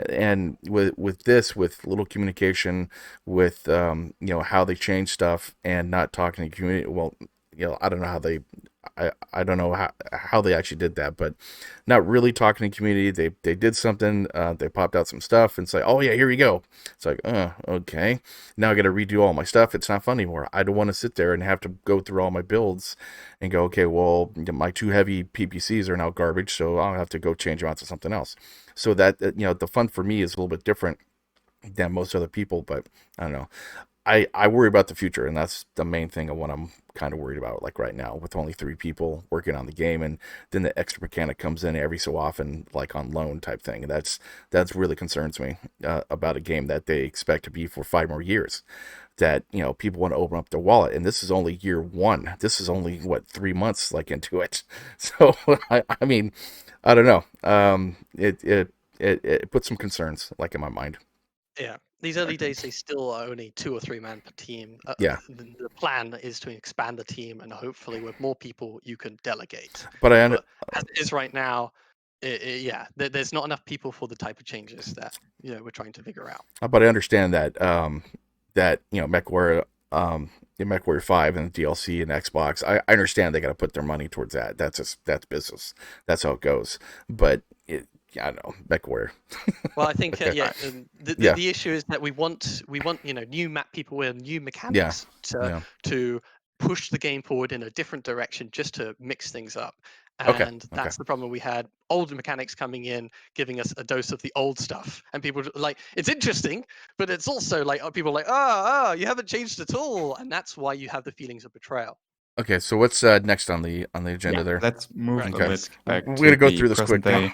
And with this, with little communication, with how they change stuff and not talking to the community. Well, I don't know how they. I don't know how they actually did that, but not really talking to the community. They did something. They popped out some stuff and say, "Oh yeah, here you go." It's like, okay. Now I got to redo all my stuff. It's not fun anymore. I don't want to sit there and have to go through all my builds and go, okay, well, my 2 heavy PPCs are now garbage, so I'll have to go change them out to something else. So that the fun for me is a little bit different than most other people, but I don't know. I worry about the future, and that's the main thing of what I'm kind of worried about, like right now, with only 3 people working on the game, and then the extra mechanic comes in every so often, like on loan type thing. And that's really concerns me about a game that they expect to be for 5 more years. That people want to open up their wallet, and this is only year 1. This is only 3 months like into it. So I mean, I don't know. It puts some concerns like in my mind. Yeah, these early days, they still are only 2 or 3 man per team. Yeah. The plan is to expand the team, and hopefully with more people, you can delegate. But as it is right now, there's not enough people for the type of changes that we're trying to figure out. But I understand that Mechwarrior, the Mechwarrior 5 and the DLC and Xbox. I understand they got to put their money towards that. That's business. That's how it goes. But I don't know, Mechwarrior. Well, I think the issue is that we want new map people with new mechanics to push the game forward in a different direction, just to mix things up. And that's the problem we had. Older mechanics coming in, giving us a dose of the old stuff, and people like, it's interesting, but it's also like people are like, you haven't changed at all, and that's why you have the feelings of betrayal. Okay, so what's next on the agenda there? Let's move a bit back. We're gonna go through this quick day.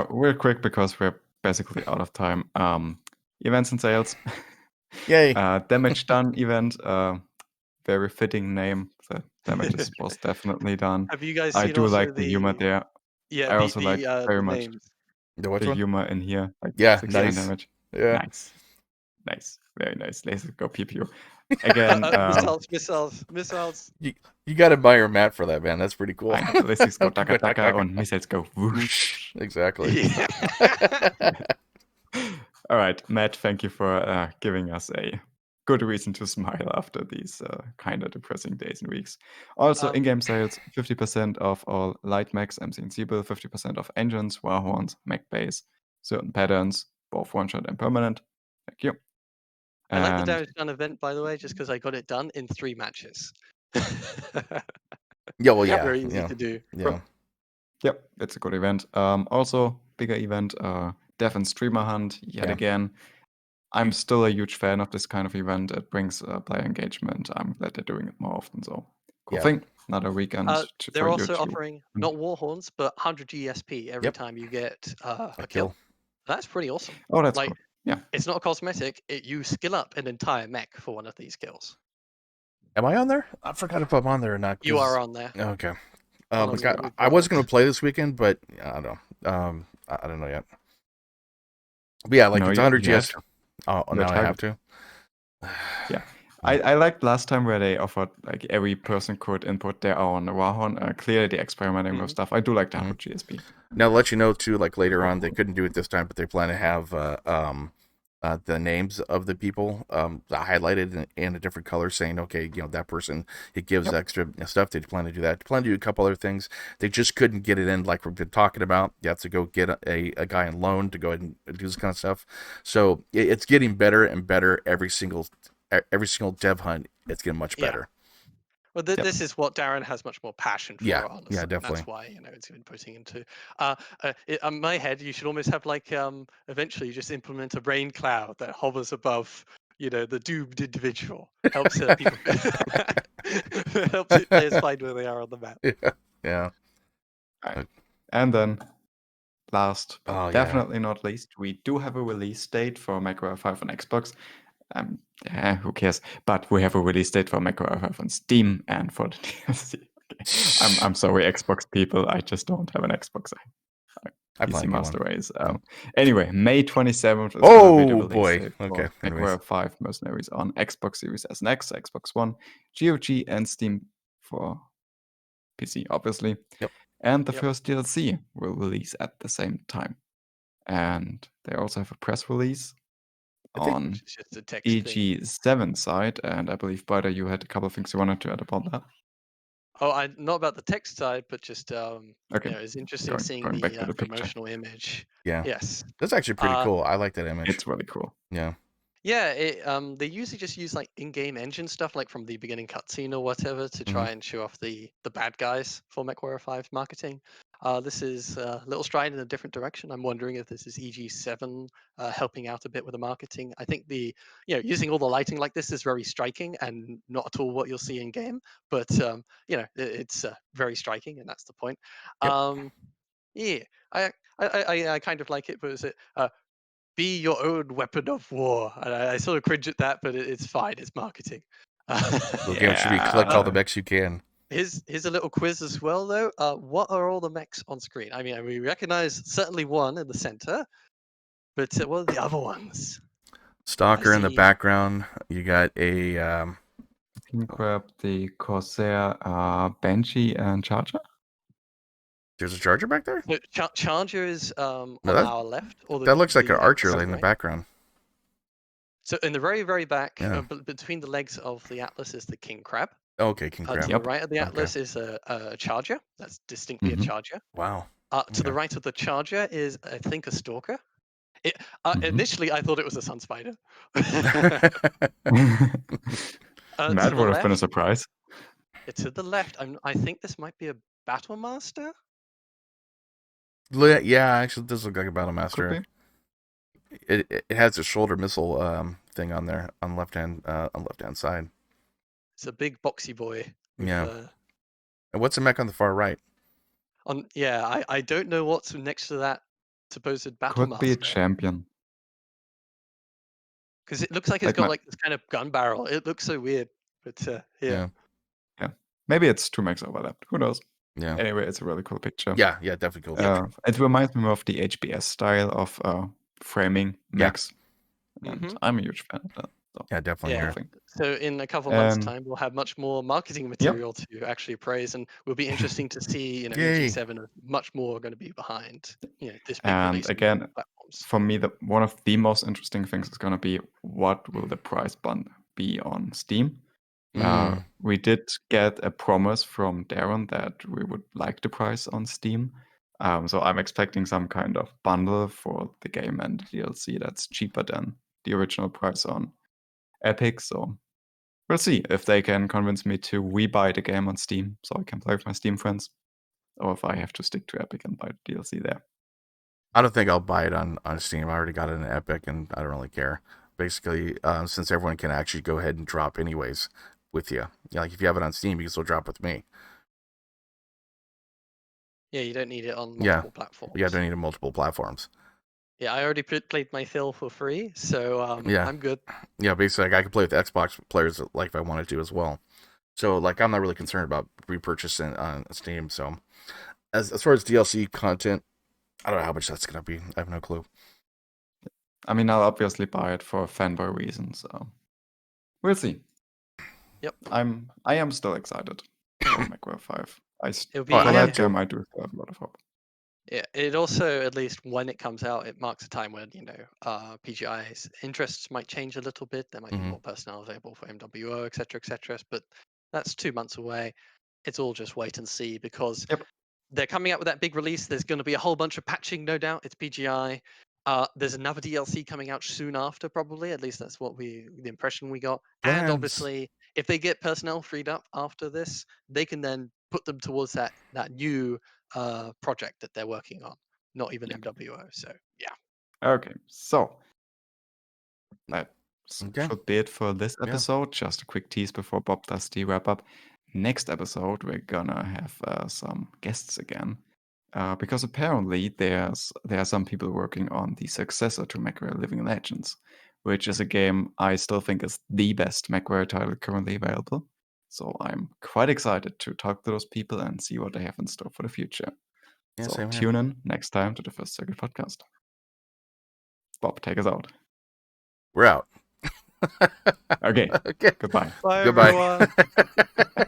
Real quick, because we're basically out of time. Events and sales. Yay! Damage done event. Very fitting name. The damage was definitely done. Have you guys? I do like the humor there. Yeah, I also like very much the humor in here. Like nice damage. Yeah, nice, very nice. Let's go PPU. Again, missiles. You got to buy your mat for that, man. That's pretty cool. Let's go taka taka and missiles go whoosh. Exactly. All right, Matt. Thank you for giving us a good reason to smile after these kind of depressing days and weeks. Also, in-game sales: 50% of all light mechs, MC&C build, 50% of engines, warhorns, mech base, certain patterns, both one-shot and permanent. Thank you. I like the damage done event, by the way, just because I got it done in 3 matches. Very easy to do. Yeah. Yep, it's a good event. Also, bigger event, Dev and Streamer Hunt, yet again. I'm still a huge fan of this kind of event. It brings player engagement. I'm glad they're doing it more often. So, cool thing. Another weekend. They're also offering not warhorns, but 100 GSP every time you get a kill. That's pretty awesome. Oh, that's cool. Yeah, it's not a cosmetic. You skill up an entire mech for one of these kills. Am I on there? I forgot if I'm on there or not. You are on there. Okay. I was going to play this weekend, but I don't know. I don't know yet. But yeah, like it's 100 GS. Oh, now I have to. Yeah. I liked last time where they offered like every person could input their own Warhorn. Clearly, they're experimenting with stuff. I do like that with GSP. Now, to let you know too, like later on, they couldn't do it this time, but they plan to have the names of the people highlighted in a different color, saying, okay, that person, it gives extra stuff. They plan to do that. They plan to do a couple other things. They just couldn't get it in like we've been talking about. You have to go get a guy on loan to go ahead and do this kind of stuff. So it's getting better and better every single dev hunt. It's getting much better. Well, this is what Darren has much more passion for. Yeah, honestly. yeah, definitely. That's why it's been putting into. On my head, you should almost have like eventually you just implement a rain cloud that hovers above the doomed individual. Helps people helps players find where they are on the map. Yeah. Right. And then last but definitely not least, we do have a release date for Mechwarrior 5 on Xbox. Who cares? But we have a release date for Mechwarrior 5 on Steam and for the DLC. I'm sorry, Xbox people. I just don't have an Xbox. PC Master Race. Anyway, May 27th is going to be the release date for Mechwarrior 5 Mercenaries on Xbox Series S and X, Xbox One, GOG, and Steam for PC, obviously. Yep. And the first DLC will release at the same time. And they also have a press release on EG7 side, and I believe, Brider, you had a couple of things you wanted to add about that. Oh, not about the text side, but just it's interesting seeing the promotional image. Yeah. Yes. That's actually pretty cool. I like that image. It's really cool. Yeah. Yeah, they usually just use like in-game engine stuff, like from the beginning cutscene or whatever, to try and show off the bad guys for Mechwarrior 5 marketing. This is a little stride in a different direction. I'm wondering if this is EG7 helping out a bit with the marketing. I think using all the lighting like this is very striking and not at all what you'll see in game, but it's very striking, and that's the point. Yep. Yeah, I kind of like it. But is it? Be your own weapon of war. And I sort of cringe at that, but it's fine. It's marketing. The game should be collect all the mechs you can. Here's a little quiz as well, though. What are all the mechs on screen? I mean, we recognize certainly one in the center, but what are the other ones? Stalker in the background. You got a King Crab, the Corsair, Banshee, and Charger. There's a Charger back there? No, Charger is on our left. Or that looks like an archer in the background. So in the very, very back, between the legs of the Atlas is the King Crab. Okay, King Crab. To the right of the Atlas is a Charger. That's distinctly a Charger. Wow. To the right of the Charger is, I think, a Stalker. Initially, I thought it was a Sun Spider. That would have been a surprise. To the left, I think this might be a Battle Master. Yeah, actually, this looks like a Battle Master. It has a shoulder missile thing on there on left hand side. It's a big boxy boy. Yeah. And what's a mech on the far right? I don't know what's next to that supposed Battle Master. Could be a champion. Because it looks like it's got like this kind of gun barrel. It looks so weird, but yeah. Maybe it's two mechs overlapped. Who knows? Yeah. Anyway, it's a really cool picture. Yeah, definitely cool. It reminds me of the HBS style of framing mechs, and I'm a huge fan of that. So, yeah, definitely. Yeah. So in a couple of months' time, we'll have much more marketing material to actually praise, and will be interesting to see. EG7 is much more going to be behind. This big and release again, platforms. For me, one of the most interesting things is going to be what will the price band be on Steam. We did get a promise from Darren that we would like the price on Steam. So I'm expecting some kind of bundle for the game and the DLC that's cheaper than the original price on Epic. So we'll see if they can convince me to rebuy the game on Steam so I can play with my Steam friends, or if I have to stick to Epic and buy the DLC there. I don't think I'll buy it on Steam. I already got it in Epic, and I don't really care. Basically, since everyone can actually go ahead and drop anyways with you. Like if you have it on Steam, you can still drop with me. Yeah, you don't need it on multiple platforms. Yeah, I don't need it on multiple platforms. Yeah, I already played my fill for free, so I'm good. Yeah, basically, I could play with Xbox players like if I wanted to as well. So, like, I'm not really concerned about repurchasing on Steam. So, as far as DLC content, I don't know how much that's going to be. I have no clue. I mean, I'll obviously buy it for fanboy reasons, so we'll see. Yep. I am still excited about MW5. It'll For be that game, I do still have a lot of hope. Yeah, it also, at least when it comes out, it marks a time when, PGI's interests might change a little bit. There might be Mhm. more personnel available for MWO, etc., but that's 2 months away. It's all just wait and see because Yep. they're coming out with that big release. There's going to be a whole bunch of patching, no doubt. It's PGI. There's another DLC coming out soon after, probably. At least that's what the impression we got. And Plans. obviously, if they get personnel freed up after this, they can then put them towards that new project that they're working on. Not even MWO. So yeah. Okay, so that Okay. should be it for this Yeah. episode. Just a quick tease before Bob does the wrap up. Next episode, we're gonna have some guests again. Because apparently there are some people working on the successor to Mechwarrior Living Legends, which is a game I still think is the best Mechwarrior title currently available. So I'm quite excited to talk to those people and see what they have in store for the future. Yeah, so same here. tune in next time to the First Circuit podcast. Bob, take us out. We're out. Okay. Okay. Goodbye. Bye, Goodbye. everyone.